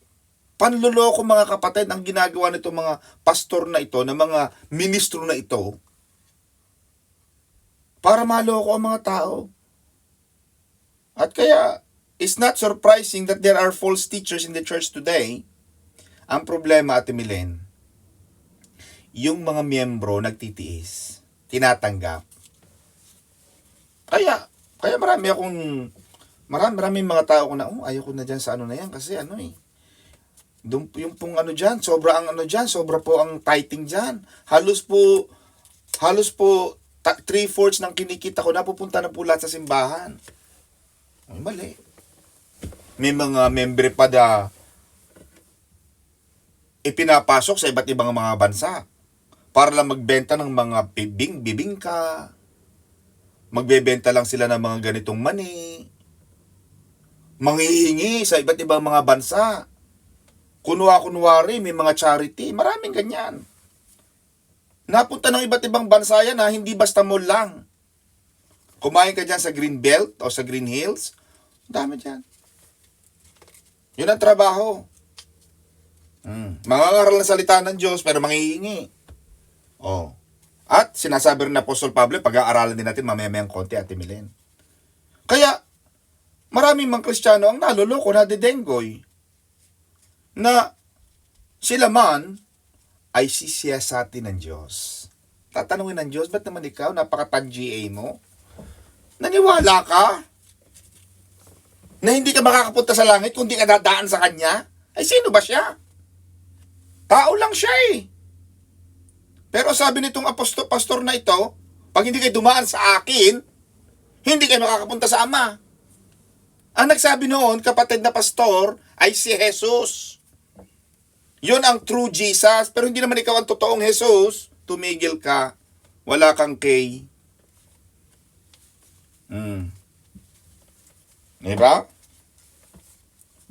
panluloko mga kapatid ang ginagawa nito mga pastor na ito, na mga ministro na ito, para maloko ang mga tao? At kaya, it's not surprising that there are false teachers in the church today. Ang problema, Ate Milen, yung mga miyembro nagtitiis, tinatanggap. Kaya marami akong Maraming mga tao ko na, ayaw ko na dyan sa ano na yan kasi ano eh. Yung pong ano dyan, sobra ang ano dyan, sobra po ang tithing dyan. Halos po 3/4 ng kinikita ko napupunta na po lahat sa simbahan. Ay, mali. May mga member pa ipinapasok sa iba't ibang mga bansa para lang magbenta ng mga bibingka. Magbebenta lang sila ng mga ganitong mani. Manghihingi sa iba't ibang mga bansa. Kunwari, may mga charity. Maraming ganyan. Napunta ng iba't ibang bansa yan ha, hindi basta mall lang. Kumain ka dyan sa Green Belt o sa Green Hills, dami dyan. Yun ang trabaho. Mangangaral ng salita ng Diyos pero manghihingi. Oh. At sinasabi rin na Apostol Pablo, pag-aaralan din natin mamaya-mayang konti at Milen. Kaya, maraming mga Kristiyano ang naluloko, nadedenggoy, na sila man ay sisiyasatin ng Diyos. Tatanungin ng Diyos, ba't naman ikaw, napaka-GA mo? Naniwala ka na hindi ka makakapunta sa langit kung di ka dadaan sa Kanya? Ay, sino ba siya? Tao lang siya eh. Pero sabi nitong pastor na ito, pag hindi kayo dumaan sa akin, hindi kayo makakapunta sa Ama. Ang nagsabi noon, kapatid na pastor, ay si Jesus. Yun ang true Jesus, pero hindi naman ikaw ang totoong Jesus. Tumigil ka. Wala kang K. Diba?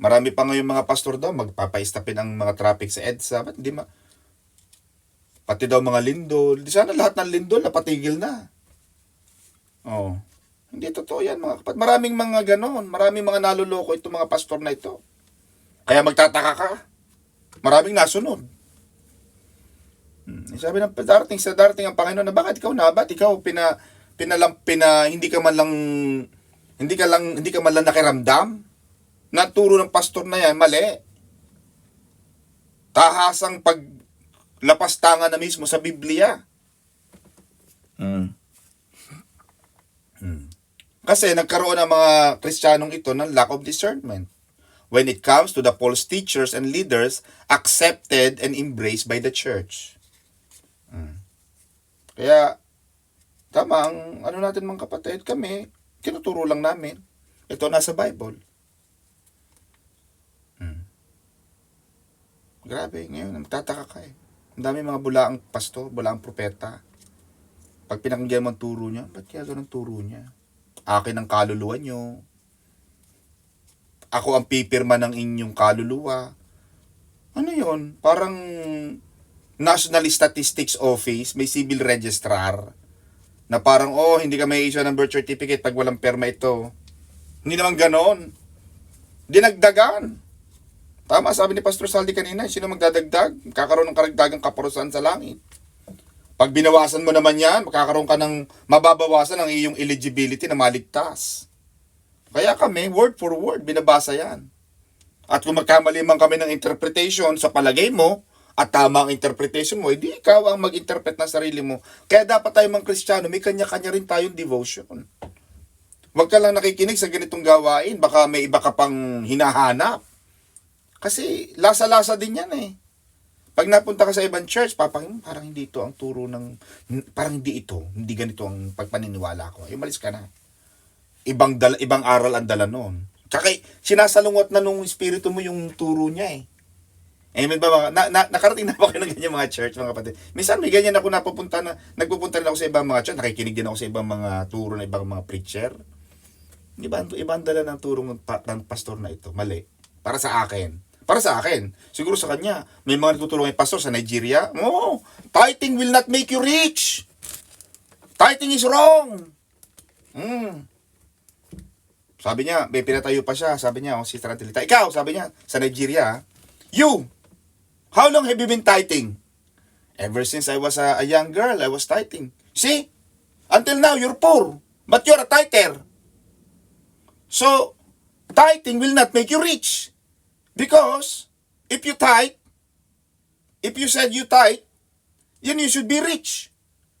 Marami pa ngayon mga pastor daw, magpapaistapin ang mga traffic sa EDSA. Ba't hindi pati daw mga lindol. Di sana lahat ng lindol napatigil na. Oh. Hindi totoo yan mga kapatid. Maraming mga ganon. Maraming mga naluloko itong mga pastor na ito. Kaya magtataka ka. Maraming nasunod. Sabi ng darating ang Panginoon na bakit ikaw na? Ba't ikaw hindi ka man lang nakiramdam? Na turo ng pastor na yan, mali. Tahasang paglapastangan na mismo sa Biblia. Kasi nagkaroon ng mga Kristiyanong ito ng lack of discernment when it comes to the false teachers and leaders accepted and embraced by the church. Kaya, tama ang ano natin mga kapatid, kami, tinuturo lang namin. Ito nasa Bible. Grabe, ngayon, nagtataka ka eh. Ang dami mga bulaang pastor, bulaang propeta. Pag pinakinggan mo ang turo niya, ba't kaya ganun ang turo niya? Akin ang kaluluwa nyo. Ako ang pipirma ng inyong kaluluwa. Ano yun? Parang National Statistics Office, may civil registrar, na parang, hindi ka may issue ng birth certificate pag walang perma ito. Hindi naman ganon. Dinagdagan. Tama, sabi ni Pastor Saldi kanina, sino magdadagdag? Kakaroon ng karagdagang kaparusahan sa langit. Pag binawasan mo naman yan, makakaroon ka ng mababawasan ang iyong eligibility na maligtas. Kaya kami, word for word, binabasa yan. At kung magkamali man kami ng interpretation sa palagay mo, at tama ang interpretation mo, hindi ikaw ang mag-interpret ng sarili mo. Kaya dapat tayo mga Kristiyano, may kanya-kanya rin tayong devotion. Huwag ka lang nakikinig sa ganitong gawain, baka may iba ka pang hinahanap. Kasi lasa-lasa din yan eh. Pag napunta ka sa ibang church, parang hindi ito ang turo ng, parang hindi ganito ang pagpaniniwala ko. Ay, umalis ka na. Ibang aral ang dala noon. Tsaka sinasalungot na nung espiritu mo yung turo niya eh. Amen ba mga, nakarating na ba kayo ng ganyan mga church, mga kapatid? Minsan may ganyan ako nagpupunta rin ako sa ibang mga church, nakikinig din ako sa ibang mga turo ng ibang mga preacher. Ibang dala ng turo ng pastor na ito, mali. Para sa akin. Siguro sa kanya, may mga nagtutulong ng pastor sa Nigeria. Tithing will not make you rich. Tithing is wrong. Sabi niya, may pinatayo pa siya. Sabi niya, si Tarantilita. Ikaw, sabi niya, sa Nigeria, how long have you been tithing? Ever since I was a young girl, I was tithing. See? Until now, you're poor. But you're a tither. So, tithing will not make you rich. Because, if you said you tithe, then you should be rich.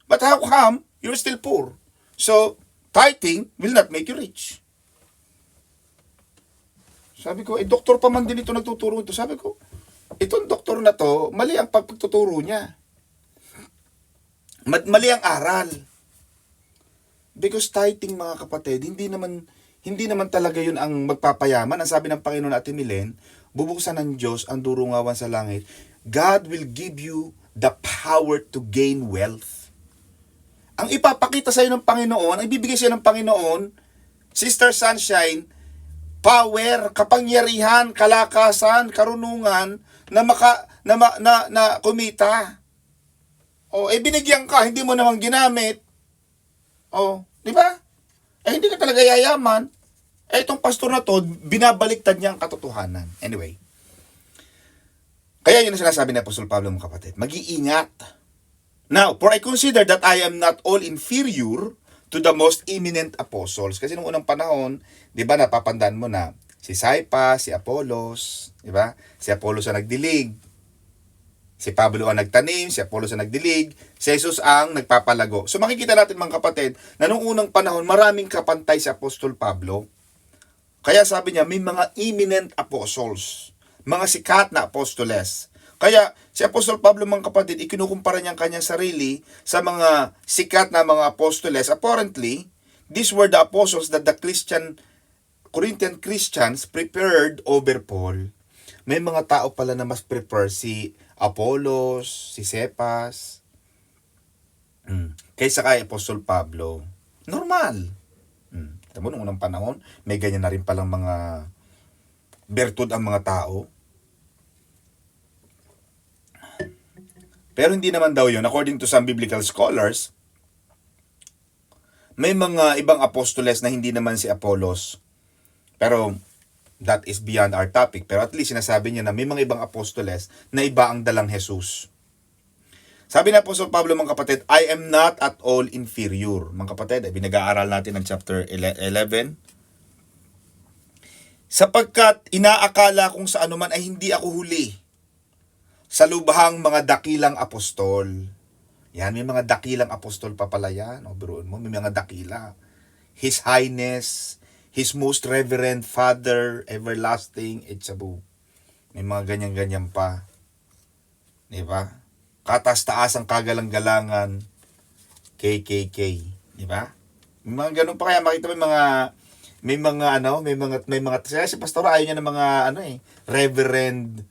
But how come you're still poor? So, tithing will not make you rich. Sabi ko, doktor pa man din ito nagtuturo ito. Sabi ko, itong doktor na to, mali ang pagtuturo niya. Mali ang aral. Because tithing, mga kapatid, hindi naman talaga yun ang magpapayaman. Ang sabi ng Panginoon Ate Milen, bubuksan ng Diyos ang durungawan sa langit. God will give you the power to gain wealth. Ang ipapakita sa iyo ng Panginoon, ang ibibigay sa iyo ng Panginoon, Sister Sunshine, power, kapangyarihan, kalakasan, karunungan na kumita. Binigyan ka, hindi mo naman ginamit. Di ba? Hindi ka talaga yayaman. Itong pastor na to, binabaliktad niya ang katotohanan. Anyway. Kaya yun ang sinasabi ni Apostol Pablo, mga kapatid. Mag-iingat. Now, for I consider that I am not all inferior to the most eminent apostles. Kasi nung unang panahon, di ba, napapandaan mo na si Cephas, si Apollos, di ba? Si Apollos ang nagdilig. Si Pablo ang nagtanim, si Apollos ang nagdilig, si Jesus ang nagpapalago. So makikita natin, mga kapatid, na nung unang panahon, maraming kapantay si Apostol Pablo. Kaya sabi niya, may mga eminent apostles, mga sikat na apostoles. Kaya si Apostol Pablo, mga kapatid, ikinukumpara niya ang kanyang sarili sa mga sikat na mga apostoles. Apparently, these were the apostles that the Corinthian Christians prepared over Paul. May mga tao pala na mas prefer si Apollos, si Cephas, kaysa kay Apostol Pablo. Normal. Tamo nung unang panahon, may ganyan na rin palang mga bertud ang mga tao. Pero hindi naman daw yun. According to some biblical scholars, may mga ibang apostoles na hindi naman si Apollos. Pero that is beyond our topic. Pero at least sinasabi niya na may mga ibang apostoles na iba ang dalang Jesus. Sabi na Apostol Pablo, mga kapatid, I am not at all inferior. Mga kapatid, binag-aaral natin ang chapter 11. Sapagkat inaakala kong sa anuman ay hindi ako huli sa lubhang mga dakilang apostol. Yan, may mga dakilang apostol pa pala yan. Biruin mo, may mga dakila. His Highness, His Most Reverend Father, Everlasting, Etsabu. May mga ganyan-ganyan pa. Diba? Katas-taas ang kagalang-galangan, KKK. Diba? May mga ganun pa, kaya makita mo may mga si pastor ayaw niya ng mga reverend.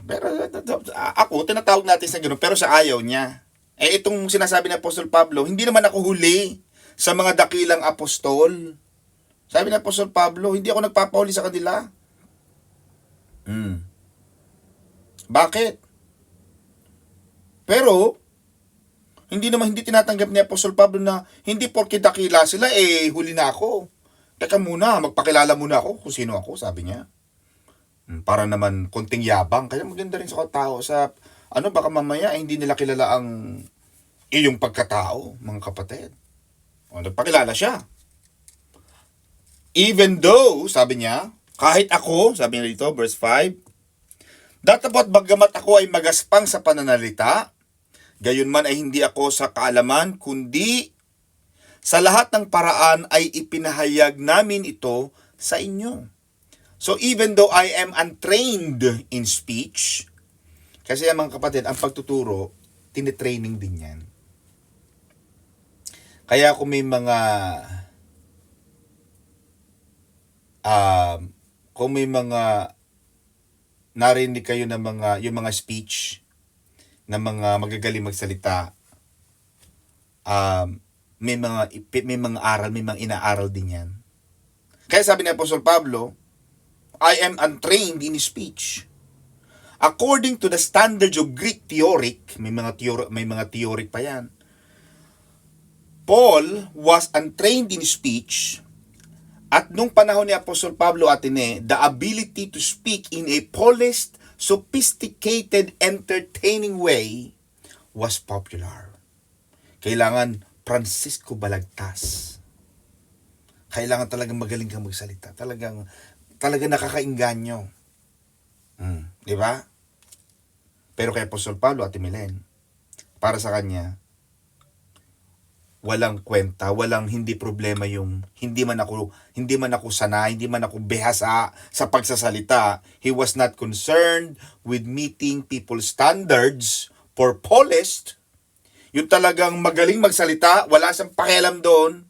Pero ako, tinatawag natin sa gano'n, pero sa ayaw niya. Itong sinasabi ni Apostol Pablo, hindi naman ako huli sa mga dakilang apostol. Sabi ni Apostol Pablo, hindi ako nagpapahuli sa kanila. Bakit? Pero, hindi tinatanggap ni Apostol Pablo na hindi porke dakila sila, huli na ako. Teka muna, magpakilala muna ako kung sino ako, sabi niya. Para naman konting yabang. Kaya maganda rin sa tao sa baka mamaya hindi nila kilala ang iyong pagkatao, mga kapatid. Nagpakilala siya. Even though, sabi niya, kahit ako, sabi niya dito, verse 5, datapot bagamat ako ay magaspang sa pananalita, gayon man ay hindi ako sa kaalaman, kundi sa lahat ng paraan ay ipinahayag namin ito sa inyo. So even though I am untrained in speech, kasi mga kapatid, ang pagtuturo, tinitraining din yan. Kaya kung may mga narinig kayo ng yung mga speech ng mga magagaling magsalita, may mga aral, may mga inaaral din yan. Kaya sabi ni Apostol Pablo, I am untrained in speech. According to the standards of Greek theoric, may mga theoric pa yan. Paul was untrained in speech, at nung panahon ni Apostol Pablo Atene, the ability to speak in a polished, sophisticated, entertaining way was popular. Kailangan Francisco Balagtas. Kailangan talagang magaling kang magsalita. Talagang nakakainganyo. Di ba? Pero kay Apostol Pablo, Ate Milen, para sa kanya, walang kwenta, hindi problema yung hindi man ako sanay, hindi man ako behasa sa pagsasalita. He was not concerned with meeting people's standards for polished. Yung talagang magaling magsalita, wala siyang pakialam doon.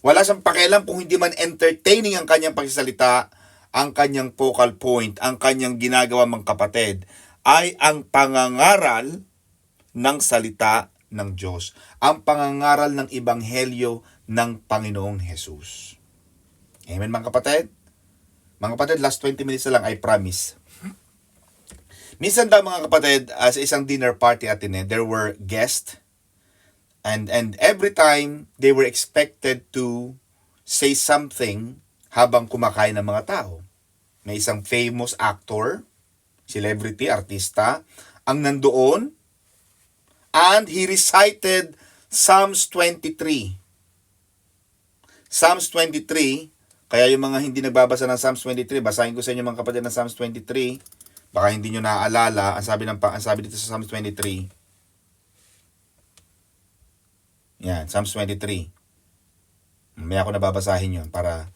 Wala siyang pakialam kung hindi man entertaining ang kanyang pagsasalita. Ang kanyang focal point, ang kanyang ginagawa mga kapatid, ay ang pangangaral ng salita ng Diyos. Ang pangangaral ng Ebanghelyo ng Panginoong Jesus. Amen mga kapatid? Mga kapatid, last 20 minutes na lang, I promise. Minsan daw mga kapatid, sa isang dinner party atin, there were guests. And every time, they were expected to say something habang kumakain ng mga tao. May isang famous actor, celebrity, artista, ang nandoon, and he recited Psalms 23. Psalms 23, kaya yung mga hindi nagbabasa ng Psalms 23, basahin ko sa inyo mga kapatid ng Psalms 23, baka hindi nyo naaalala, ang sabi dito sa Psalms 23. Yan, Psalms 23. May ako nababasahin yun para...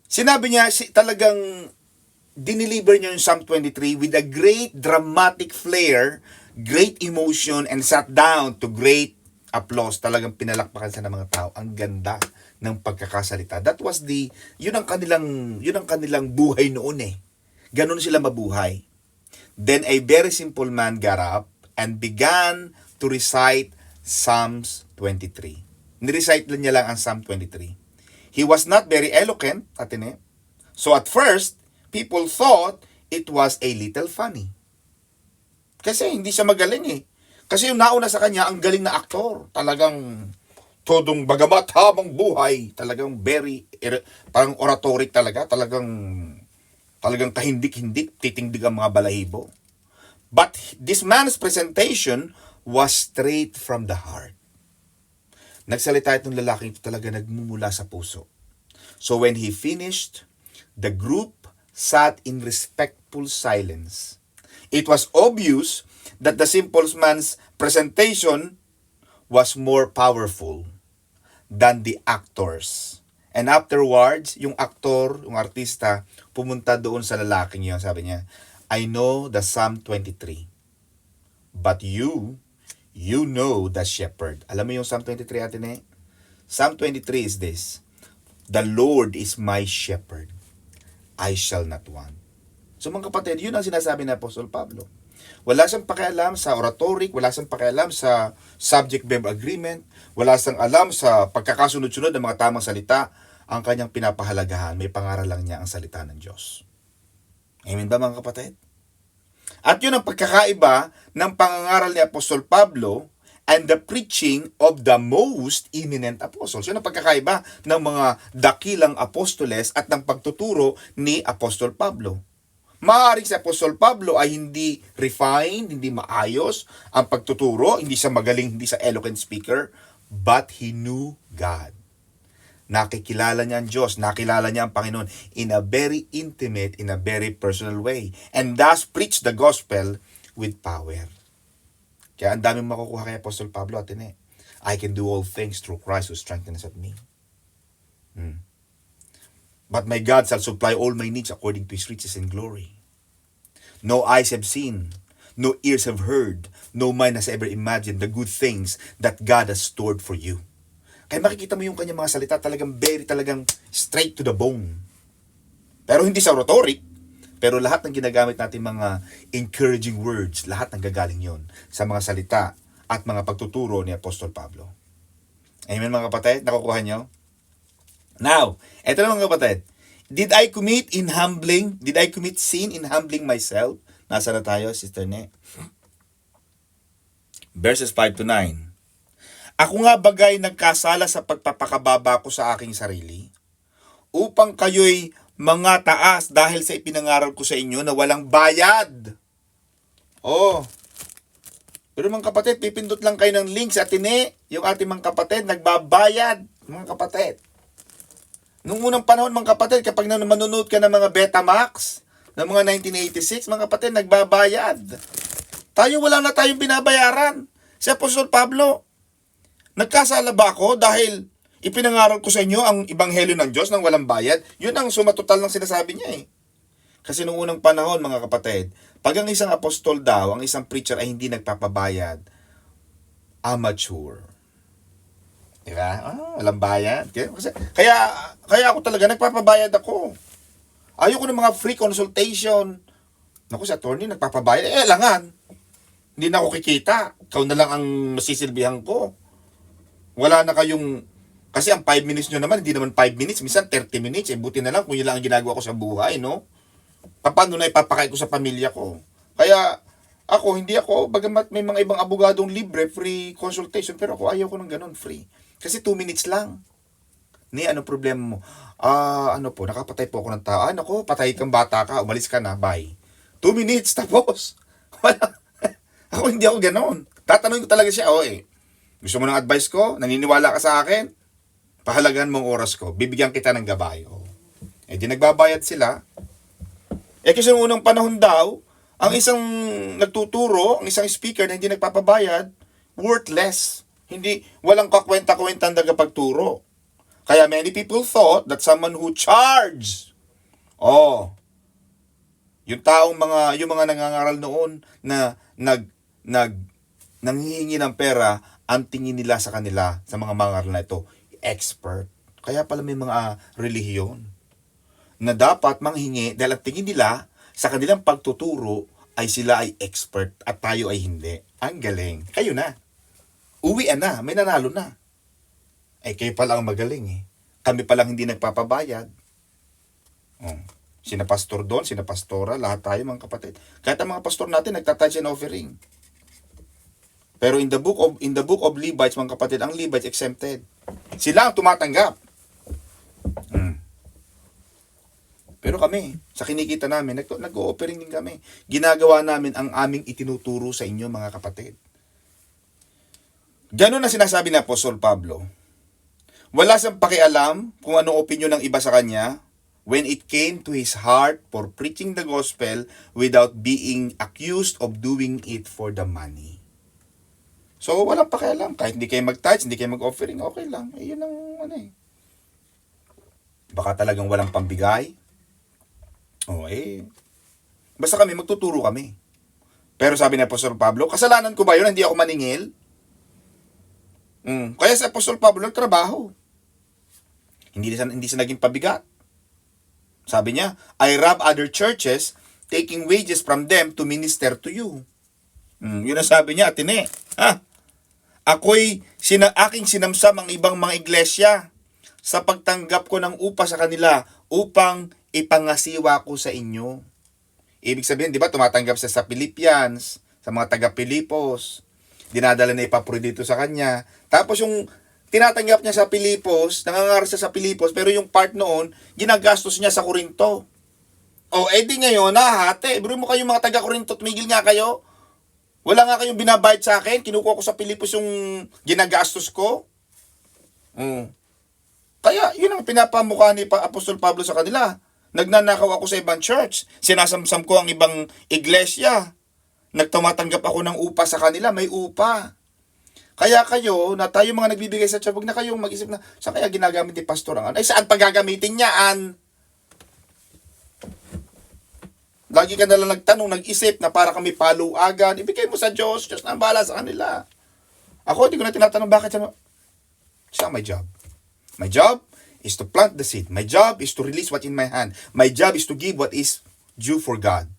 Sinabi niya, talagang dineliver niya yung Psalm 23 with a great dramatic flair, great emotion, and sat down to great applause. Talagang pinalakpakan sa ng mga tao. Ang ganda ng pagkakasalita. That was yun ang kanilang buhay noon eh. Ganun sila mabuhay. Then a very simple man got up and began to recite Psalms 23. Nirecite niya lang ang Psalm 23. He was not very eloquent, atine. So at first, people thought it was a little funny. Kasi hindi siya magaling eh. Kasi yung nauna sa kanya, ang galing na aktor. Talagang todong bagamat habang buhay. Talagang parang oratory talaga. Talagang kahindik-hindik, titindig ang mga balahibo. But this man's presentation was straight from the heart. Nagsalita itong lalaking ito talaga nagmumula sa puso. So when he finished, the group sat in respectful silence. It was obvious that the simple man's presentation was more powerful than the actors. And afterwards, yung aktor, yung artista, pumunta doon sa lalaking yun. Sabi niya, I know the Psalm 23, but you know the shepherd. Alam mo yung Psalm 23 atin eh? Psalm 23 is this. The Lord is my shepherd. I shall not want. So mga kapatid, yun ang sinasabi ng Apostol Pablo. Wala siyang pakialam sa oratory, wala siyang pakialam sa subject-verb agreement, wala siyang alam sa pagkakasunod-sunod ng mga tamang salita. Ang kanyang pinapahalagahan, may pangaral lang niya ang salita ng Diyos. Amen ba mga kapatid? At yun ang pagkakaiba ng pangangaral ni Apostol Pablo and the preaching of the most eminent apostles. Yun ang pagkakaiba ng mga dakilang apostoles at ng pagtuturo ni Apostol Pablo. Maaaring si Apostol Pablo ay hindi refined, hindi maayos ang pagtuturo, hindi siya magaling, hindi siya eloquent speaker, but he knew God. Nakikilala niya ang Diyos, nakilala niya ang Panginoon in a very intimate, in a very personal way. And thus preach the gospel with power. Kaya ang daming makukuha kay Apostol Pablo at I can do all things through Christ who strengthens me. But my God shall supply all my needs according to His riches and glory. No eyes have seen, no ears have heard, no mind has ever imagined the good things that God has stored for you. Kaya makikita mo yung kanyang mga salita talagang straight to the bone. Pero hindi sa rhetoric, pero lahat ng ginagamit natin mga encouraging words, lahat ng gagaling yon sa mga salita at mga pagtuturo ni Apostol Pablo. Amen mga kapatid, nakukuha nyo? Now, eto na mga kapatid. Did I commit sin in humbling myself? Nasa na tayo, Sister Ne? Verses 5 to 9. Ako nga bagay nagkasala sa pagpapakababa ko sa aking sarili, upang kayo'y mga taas dahil sa ipinangaral ko sa inyo na walang bayad. Pero mga kapatid, pipindot lang kayo ng link sa Atine, yung ating mga kapatid, nagbabayad, mga kapatid. Nung unang panahon, mga kapatid, kapag manonood ka ng mga Betamax, ng mga 1986, mga kapatid, nagbabayad. Tayo, wala na tayong binabayaran. Si Apostol Pablo, Nagkasala ba ako dahil ipinangaral ko sa inyo ang ebanghelyo ng Diyos ng walang bayad? Yun ang sumatotal ng sinasabi niya eh. Kasi noong unang panahon, mga kapatid, pag ang isang apostol daw, ang isang preacher ay hindi nagpapabayad, amateur. Diba? Walang bayad. Kaya ako talaga, nagpapabayad ako. Ayoko ng mga free consultation. Naku, sa attorney, nagpapabayad. Langan. Hindi na ako kikita. Ikaw na lang ang masisilbihan ko. Wala na kayong... Kasi ang 5 minutes nyo naman, hindi naman 5 minutes. Minsan 30 minutes. Buti na lang kung yun lang ang ginagawa ko sa buhay, no? Paano na ipapakain ko sa pamilya ko? Kaya, hindi ako, bagamat may mga ibang abogadong libre, free consultation, pero ako ayaw ko ng ganun, free. Kasi 2 minutes lang. Ano problema mo? Nakapatay po ako ng tao. Naku, patay kang bata ka, umalis ka na, bye. 2 minutes, tapos. Hindi ako ganun. Tatanungin ko talaga siya, gusto mo ng advice ko? Naniniwala ka sa akin? Pahalagahan mo ang oras ko. Bibigyan kita ng gabay. Di nagbabayad sila. Kasi noong unang panahon daw, ang isang nagtuturo, ang isang speaker na hindi nagpapabayad, worthless. Walang kakwenta-kwenta ang tagapagturo. Kaya many people thought that someone who charged, yung mga nangangaral noon na nanghihingi ng pera, ang tingin nila sa kanila, sa mga mangaral na ito, expert. Kaya pala may mga relihiyon na dapat manghingi dahil ang tingin nila sa kanilang pagtuturo ay sila ay expert at tayo ay hindi. Ang galing. Kayo na. Uwian na. May nanalo na. Kayo pala ang magaling . Kami palang hindi nagpapabayad. Sina pastor doon, sina pastora, lahat tayo mga kapatid. Kahit ang mga pastor natin nagtatithe and offering. Pero in the book of Levites, mga kapatid, ang Levites exempted. Sila ang tumatanggap. Pero kami, sa kinikita namin, nag-o-offering din kami. Ginagawa namin ang aming itinuturo sa inyo, mga kapatid. Ganun na sinasabi ni Apostol Pablo. Wala siyang pakialam kung anong opinion ng iba sa kanya when it came to his heart for preaching the gospel without being accused of doing it for the money. So, walang pakialam. Kahit hindi kayo mag-tithes, hindi kayo mag-offering, okay lang. Yun ang Baka talagang walang pambigay. Basta kami, magtuturo kami. Pero sabi ni Apostol Pablo, kasalanan ko ba yun? Hindi ako maningil? Kaya sa Apostol Pablo, nagtrabaho. Hindi siya naging pabigat. Sabi niya, I rob other churches, taking wages from them to minister to you. Yun ang sabi niya, Atene. Aking sinamsam ang ibang mga iglesia sa pagtanggap ko ng upa sa kanila upang ipangasiwa ko sa inyo. Ibig sabihin, di ba, tumatanggap siya sa Philippians, sa mga taga-Pilipos. Dinadala na ipapuri dito sa kanya. Tapos yung tinatanggap niya sa Pilipos, nangangaral siya sa Pilipos, pero yung part noon, ginagastos niya sa Korinto. Di ngayon, nahahati. Biro mo kayo mga taga-Korinto, tumigil nga kayo. Wala nga kayong binabayad sa akin, kinukuha ko sa Pilipos yung ginagastos ko. Kaya, yun ang pinapamukha ni Apostol Pablo sa kanila. Nagnanakaw ako sa ibang church. Sinasamsam ko ang ibang iglesia. Nagtumatanggap ako ng upa sa kanila, may upa. Kaya kayo, na tayo mga nagbibigay sa church, huwag na kayong mag-isip na, saan kaya ginagamit ni pastor ang saan pagagamitin niyaan? Lagi ka nalang nagtanong, nag-isip na para kami paluagan. Ibigay mo sa Diyos. Diyos na ang bahala sa kanila. Ako, hindi ko na tinatanong bakit siya. It's not my job. My job is to plant the seed. My job is to release what's in my hand. My job is to give what is due for God.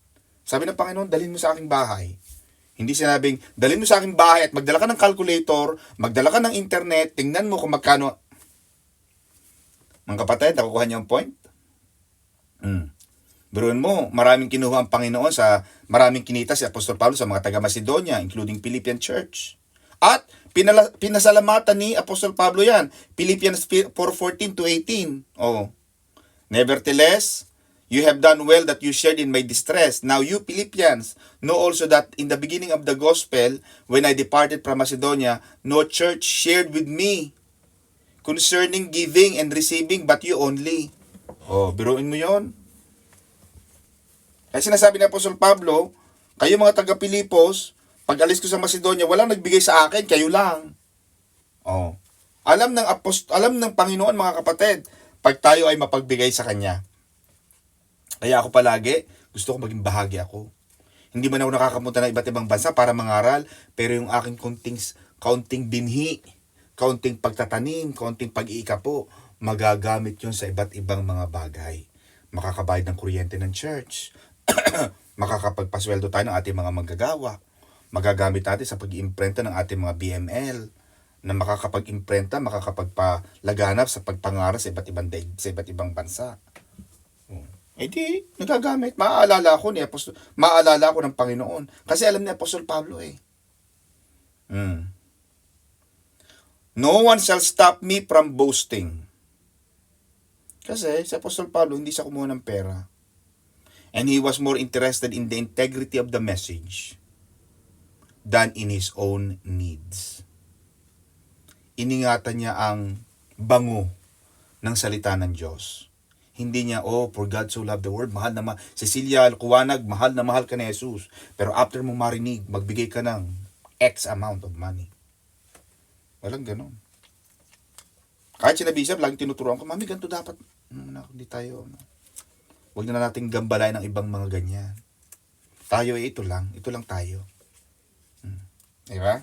Sabi ng Panginoon, dalhin mo sa aking bahay. Hindi sinabing, dalhin mo sa aking bahay at magdala ka ng calculator, magdala ka ng internet, tingnan mo kung magkano. Mga kapatid, nakukuha niyo ang point? Biruin mo, maraming kinuha ang Panginoon maraming kinita si Apostol Pablo sa mga taga-Macedonia, including Philippian Church. At pinasalamatan ni Apostol Pablo yan. Philippians 4:14-18. Nevertheless, you have done well that you shared in my distress. Now you Philippians know also that in the beginning of the gospel, when I departed from Macedonia, no church shared with me concerning giving and receiving, but you only. Biruin mo yon. Kaya sinasabi ni Apostol Pablo, kayo mga taga-Pilipos, pag alis ko sa Macedonia, walang nagbigay sa akin, kayo lang. Oh. Alam ng Panginoon, mga kapatid, pag tayo ay mapagbigay sa Kanya. Kaya ako palagi, gusto ko maging bahagi ako. Hindi man ako nakakapunta ng iba't ibang bansa para mangaral, pero yung aking kaunting binhi, kaunting pagtatanim, kaunting pag-iikapo, magagamit yun sa iba't ibang mga bagay. Makakabayad ng kuryente ng church, makakapagpasweldo tayo ng ating mga manggagawa, magagamit natin sa pag-iimprenta ng ating mga BML, na makakapag-imprenta, makakapagpalaganap sa pagpangaral sa iba't ibang bansa. Eh di, nagagamit. Maaalala ko ng Panginoon. Kasi alam ni Apostol Pablo eh. No one shall stop me from boasting. Kasi si Apostol Pablo hindi siya kumuha ng pera. And he was more interested in the integrity of the message than in his own needs. Iningatan niya ang bango ng salita ng Diyos. Hindi niya, for God so loved the world, mahal na mahal. Cecilia Kuwanag, mahal na mahal ka ni Jesus. Pero after mo marinig, magbigay ka ng X amount of money. Walang ganun. Kahit sina Bishop, laging tinuturuan ko, Mami, ganito dapat. Hindi tayo. Huwag na nating gambalain ng ibang mga ganyan. Tayo ito lang tayo. Diba?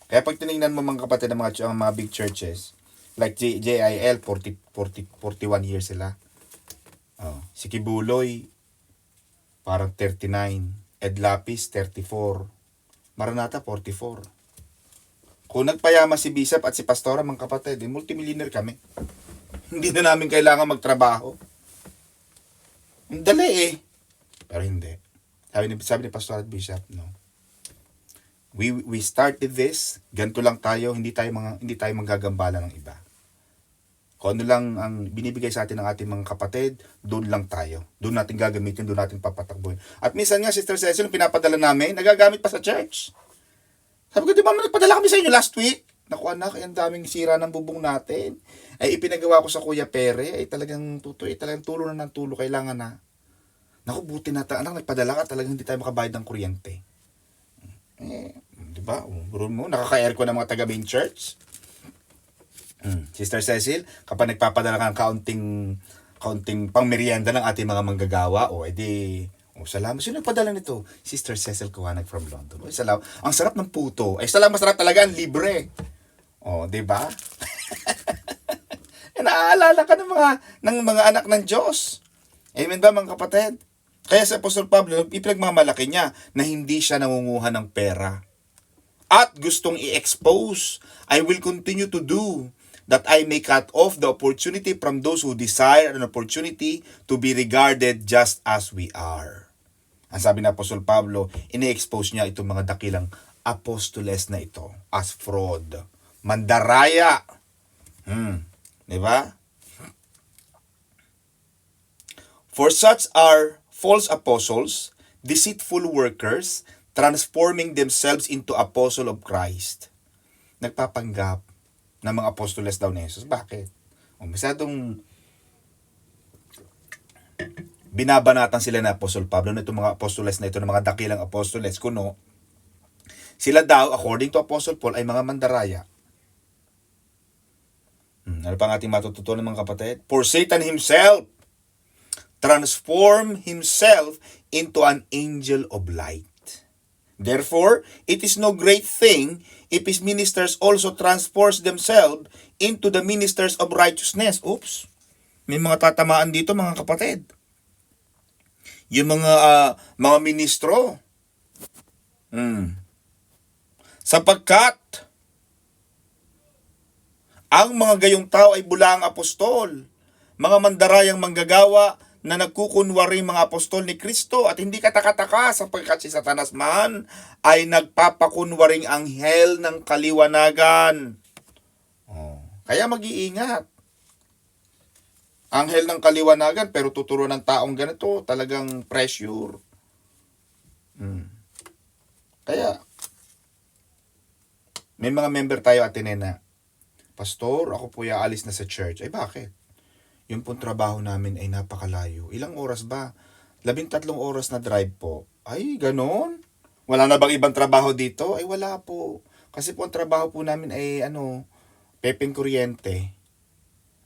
Kaya pag tinignan mo mga kapatid ng mga big churches, like JIL, 41 years sila. Si Kibuloy, parang 39. Ed Lapis, 34. Maranatha, 44. Kung nagpayaman si Bishop at si Pastora, mga kapatid, multimillionaire kami. Hindi na namin kailangan magtrabaho. Ang dali eh. Pero hindi. Sabi ni Pastor at Bishop, no. We started this, ganito lang tayo, hindi tayo manggagambala ng iba. Kung ano lang ang binibigay sa atin ng ating mga kapatid, doon lang tayo. Doon natin gagamitin, doon natin papatakbuhin. At minsan nga, Sister Cecil, pinapadala namin, nagagamit pa sa church. Sabi ko, di ba nagpadala kami sa inyo last week? Naku anak, ang daming sira ng bubong natin. Ay ipinagawa ko sa Kuya Pere, ay talagang tulo na ng tulo, kailangan na. Naku, buti na anak, nagpadala ka, talagang hindi tayo makabayad ng kuryente. Diba? Mo, nakaka-aircon ng mga taga-main church. Sister Cecil, kapag nagpapadala ka ng kaunting pang-merienda ng ating mga manggagawa, edi, salamat. Sino nagpadala nito? Sister Cecil Kuwanag from London. Salamat. Ang sarap ng puto. Salamat, masarap talaga, ang libre. Diba? Naaalala ka ng mga anak ng Diyos. Amen ba, mga kapatid? Kaya sa Apostol Pablo, ipinagmamalaki niya na hindi siya nangunguha ng pera. At gustong i-expose, I will continue to do that I may cut off the opportunity from those who desire an opportunity to be regarded just as we are. Ang sabi ng Apostol Pablo, ini-expose niya itong mga dakilang apostoles na ito as fraud. Mandaraya. Diba? For such are false apostles, deceitful workers, transforming themselves into apostle of Christ. Nagpapanggap na mga apostoles daw ni Jesus. Bakit? Masyadong binabanatan sila na Apostol Pablo na itong mga apostoles na ito, ng mga dakilang apostoles, kuno sila daw, according to Apostle Paul, ay mga mandaraya. Ano pa ang ating matututunan, mga kapatid? For Satan himself transform himself into an angel of light. Therefore, it is no great thing if his ministers also transform themselves into the ministers of righteousness. Oops! May mga tatamaan dito, mga kapatid. Yung mga ministro. Sapagkat ang mga gayong tao ay bulaang apostol, mga mandarayang manggagawa na nagkukunwari mga apostol ni Kristo, at hindi katakataka sapagkat si Satanas man ay nagpapakunwaring anghel ng kaliwanagan. Kaya mag-iingat. Anghel ng kaliwanagan pero tuturo ng taong ganito, talagang pressure. Kaya may mga member tayo, Atenena, Pastor, ako po aalis na sa church. Ay bakit? Yung pong trabaho namin ay napakalayo. Ilang oras ba? 13 oras na drive po. Ay, ganon? Wala na bang ibang trabaho dito? Ay, wala po. Kasi po ang trabaho po namin ay pepeng kuryente.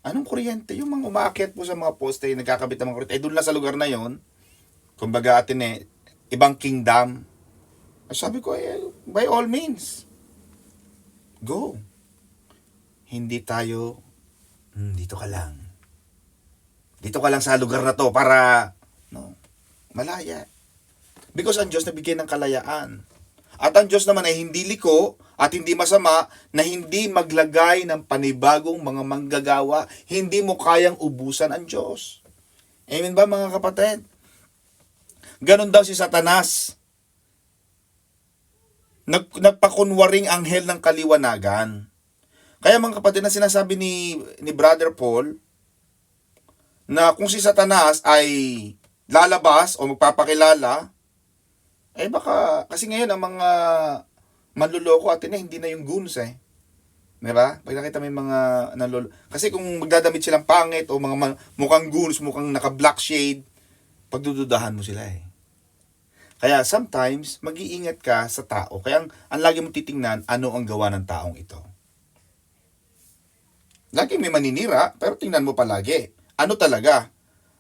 Anong kuryente? Yung mga umaakyat po sa mga poste, nagkakabit ng mga kuryente. Doon lang sa lugar na yon. Kumbaga atin ibang kingdom. Sabi ko, by all means, go. Hindi tayo, dito ka lang. Dito ka lang sa lugar na to para, malaya. Because ang Diyos nabigyan ng kalayaan. At ang Diyos naman ay hindi liko at hindi masama na hindi maglagay ng panibagong mga manggagawa. Hindi mo kayang ubusan ang Diyos. Amen ba mga kapatid? Ganon daw si Satanas. Nagpakunwaring anghel ng kaliwanagan. Kaya mga kapatid, na sinasabi ni Brother Paul, na kung si Satanas ay lalabas o magpapakilala, baka, kasi ngayon ang mga manluloko atin hindi na yung goons Diba? Pag nakita mo yung mga kasi kung magdadamit silang pangit o mga mukhang goons, mukhang naka-black shade, pagdududahan mo sila Kaya sometimes, mag-iingat ka sa tao. Kaya ang lagi mong titingnan, ano ang gawa ng taong ito. Lagi may maninira, pero tingnan mo palagi. Ano talaga?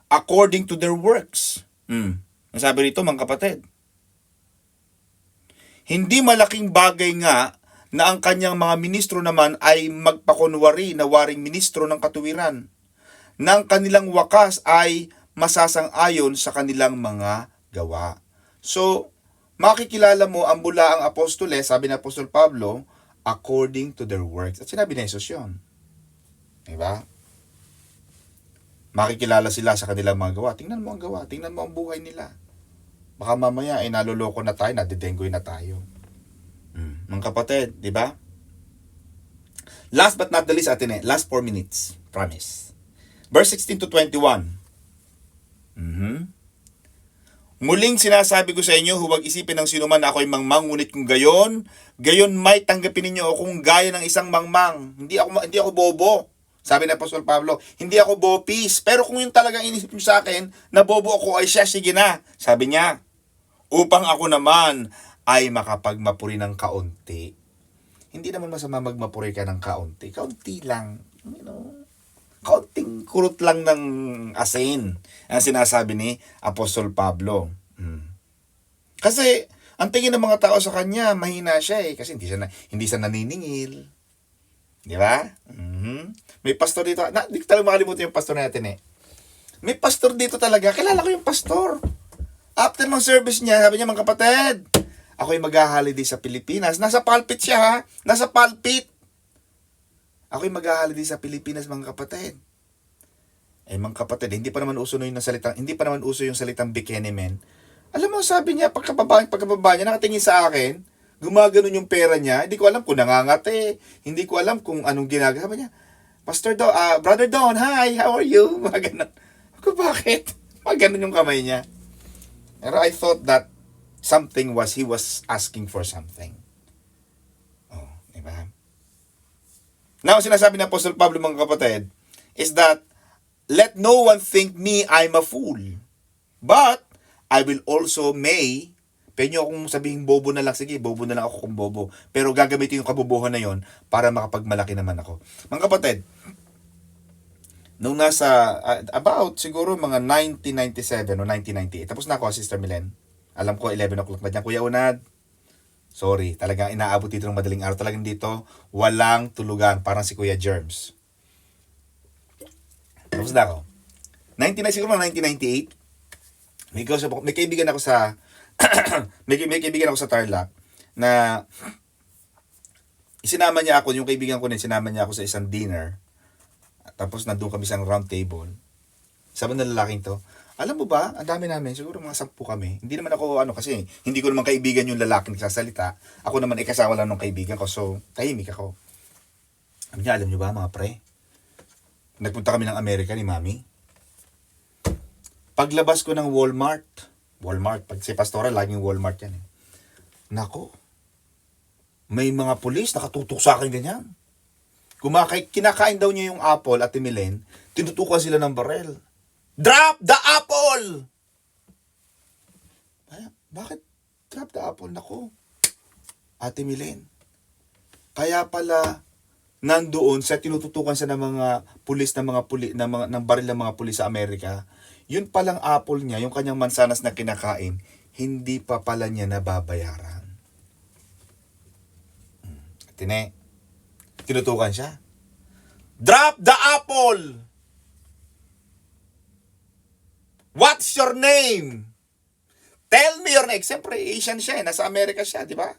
According to their works. Ang sabi rito, mga kapatid. Hindi malaking bagay nga na ang kanyang mga ministro naman ay magpakunwari na waring ministro ng katuwiran. Nang kanilang wakas ay masasang-ayon sa kanilang mga gawa. So, makikilala mo ang bula ang apostoles, sabi ng Apostol Pablo, according to their works. At sinabi ni Jesus yun. Diba? Makikilala sila sa kanilang mga gawa. Tingnan mo ang gawa. Tingnan mo ang buhay nila. Baka mamaya naloloko na tayo, nadidenggoy na tayo. Mga kapatid, di ba? Last but not the least atin last 4 minutes. Promise. Verse 16 to 21. Muling sinasabi ko sa inyo, huwag isipin ng sinuman na ako'y mangmang, ngunit kung gayon may tanggapin ninyo akong gaya ng isang mangmang. Hindi ako bobo. Sabi ng Apostol Pablo, hindi ako bopis. Pero kung yung talagang inisip nyo sa akin, na bobo ako, ay siya, sige na. Sabi niya, upang ako naman ay makapagmapuri ng kaunti. Hindi naman masama magmapuri ka ng kaunti. Kaunti lang. Kaunting kurot lang ng asin. Ang sinasabi ni Apostol Pablo. Kasi, ang tingin ng mga tao sa kanya, mahina siya Kasi hindi siya naniningil. Di ba? May pastor dito. Hindi ko talaga makalimutan yung pastor natin May pastor dito talaga. Kilala ko yung pastor. After ng service niya, sabi niya, mga kapatid, ako'y mag-holiday sa Pilipinas. Nasa pulpit siya Nasa pulpit. Ako'y mag-holiday sa Pilipinas, mga kapatid. Mga kapatid, hindi pa naman uso yung salitang bikini men. Alam mo, sabi niya, pagkababa niya, nakatingin sa akin, gumaganon yung pera niya. Hindi ko alam kung nangangate. Hindi ko alam kung anong ginagawa. Sabi niya, Brother Don, hi, how are you? Mga ganon. Ako, bakit? Mga ganon yung kamay niya. Pero I thought that he was asking for something. Diba? Now, sinasabi ng Apostol Pablo, mga kapatid, is that, let no one think me I'm a fool, but I will also pwede nyo akong sabihin bobo na lang, sige, bobo na lang ako kung bobo. Pero gagamitin yung kabobohan na yon para makapagmalaki naman ako. Mga kapatid, nung nasa, about siguro mga 1997 o 1998, tapos na ako, Sister Milen. Alam ko, 11 o'clock na dyan. Kuya Unad, sorry, talagang inaabot dito ng madaling araw. Talagang dito, walang tulugan. Parang si Kuya Germs. Tapos na ako. Siguro 1998, may kaibigan ako sa, may kaibigan ako sa Tarlac, na sinama niya ako, yung kaibigan ko sinama niya ako sa isang dinner. Tapos nandun kami sa round table. Sabi ng lalaking to, alam mo ba, ang dami namin, siguro mga 10 kami. Hindi naman ako, kasi hindi ko naman kaibigan yung lalaking nagsasalita. Ako naman kasama lang ng kaibigan ko, so tahimik ako. Sabi niya, alam niyo ba mga pre? Nagpunta kami ng Amerika ni Mami. Paglabas ko ng Walmart, pag si Pastora, laging Walmart yan Nako, may mga pulis nakatutok sa akin ganyan. Kinakain daw niya yung apple at Milen, tinutukan sila ng barel. Drop the apple! Bakit drop the apple? Nako, Ate Milen, Kaya pala nandoon sa tinututukan sa ng mga pulis ng baril ng mga pulis sa Amerika, yun palang apple niya, yung kanyang mansanas na kinakain, hindi pa pala niya nababayaran. Tine, tinutukan siya. Drop the apple! What's your name? Tell me your name. Siyempre, Asian siya eh. Nasa Amerika siya, di ba?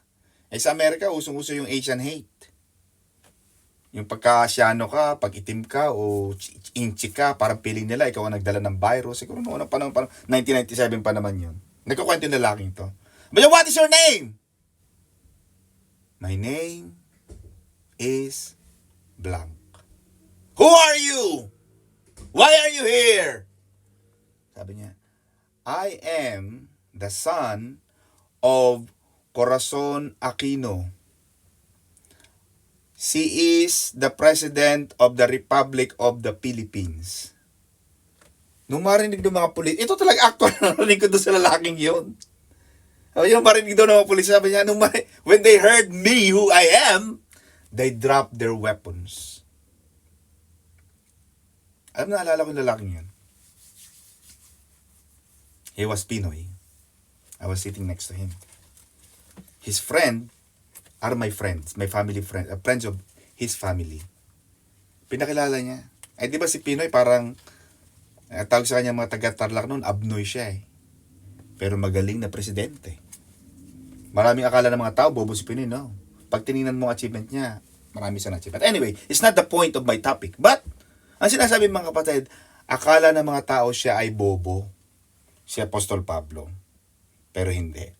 Eh sa Amerika, usong-uso yung Asian hate. Yung pagka-Asiano ka, pag itim ka, o inchi ka, parang piling nila, ikaw ang nagdala ng virus. Siguro noong panahon, 1997 pa naman yun. Nagkakwento yung lalaking to. But what is your name? My name is blank. Who are you? Why are you here? Sabi niya, I am the son of Corazon Aquino. She is the President of the Republic of the Philippines. Nung marinig ng mga pulis, ito talaga actual na narinig ko doon sa lalaking yun. Yung marinig doon ng mga pulis, sabi niya, when they heard me who I am, they dropped their weapons. Alam na, alala ko yung lalaking yun. He was Pinoy. I was sitting next to him. His friend are my friends, my family friend, friends of his family. Pinakilala niya. Ay di ba si Pinoy parang tawag sa kanya mga taga-Tarlac noon, abnoy siya eh. Pero magaling na presidente. Maraming akala ng mga tao, bobo si Pinoy, no? Pag tinignan mo ang achievement niya, marami siyang achievement. Anyway, it's not the point of my topic. But, ang sinasabi mga kapatid, akala ng mga tao siya ay bobo. Si Apostol Pablo. Pero hindi.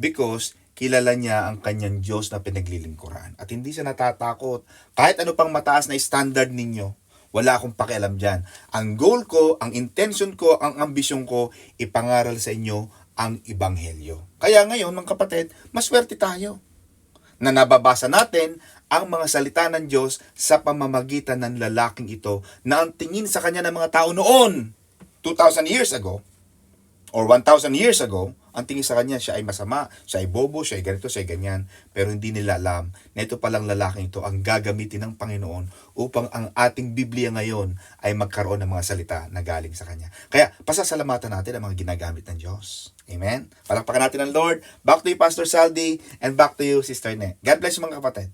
Because kilala niya ang kanyang Diyos na pinaglilingkuran. At hindi siya natatakot. Kahit ano pang mataas na standard ninyo, wala akong pakialam dyan. Ang goal ko, ang intention ko, ang ambisyon ko, ipangaral sa inyo ang Ebanghelyo. Kaya ngayon, mga kapatid, maswerte tayo na nababasa natin ang mga salita ng Diyos sa pamamagitan ng lalaking ito na ang tingin sa kanya ng mga tao noon, 2,000 years ago, or 1,000 years ago, ang tingin sa kanya, siya ay masama, siya ay bobo, siya ay ganito, siya ay ganyan. Pero hindi nila alam na ito palang lalaking ito ang gagamitin ng Panginoon upang ang ating Biblia ngayon ay magkaroon ng mga salita na galing sa kanya. Kaya, pasasalamatan natin ang mga ginagamit ng Diyos. Amen? Palakpakan natin ang Lord. Back to you, Pastor Saldi, and back to you, Sister Ne. God bless you mga kapatid.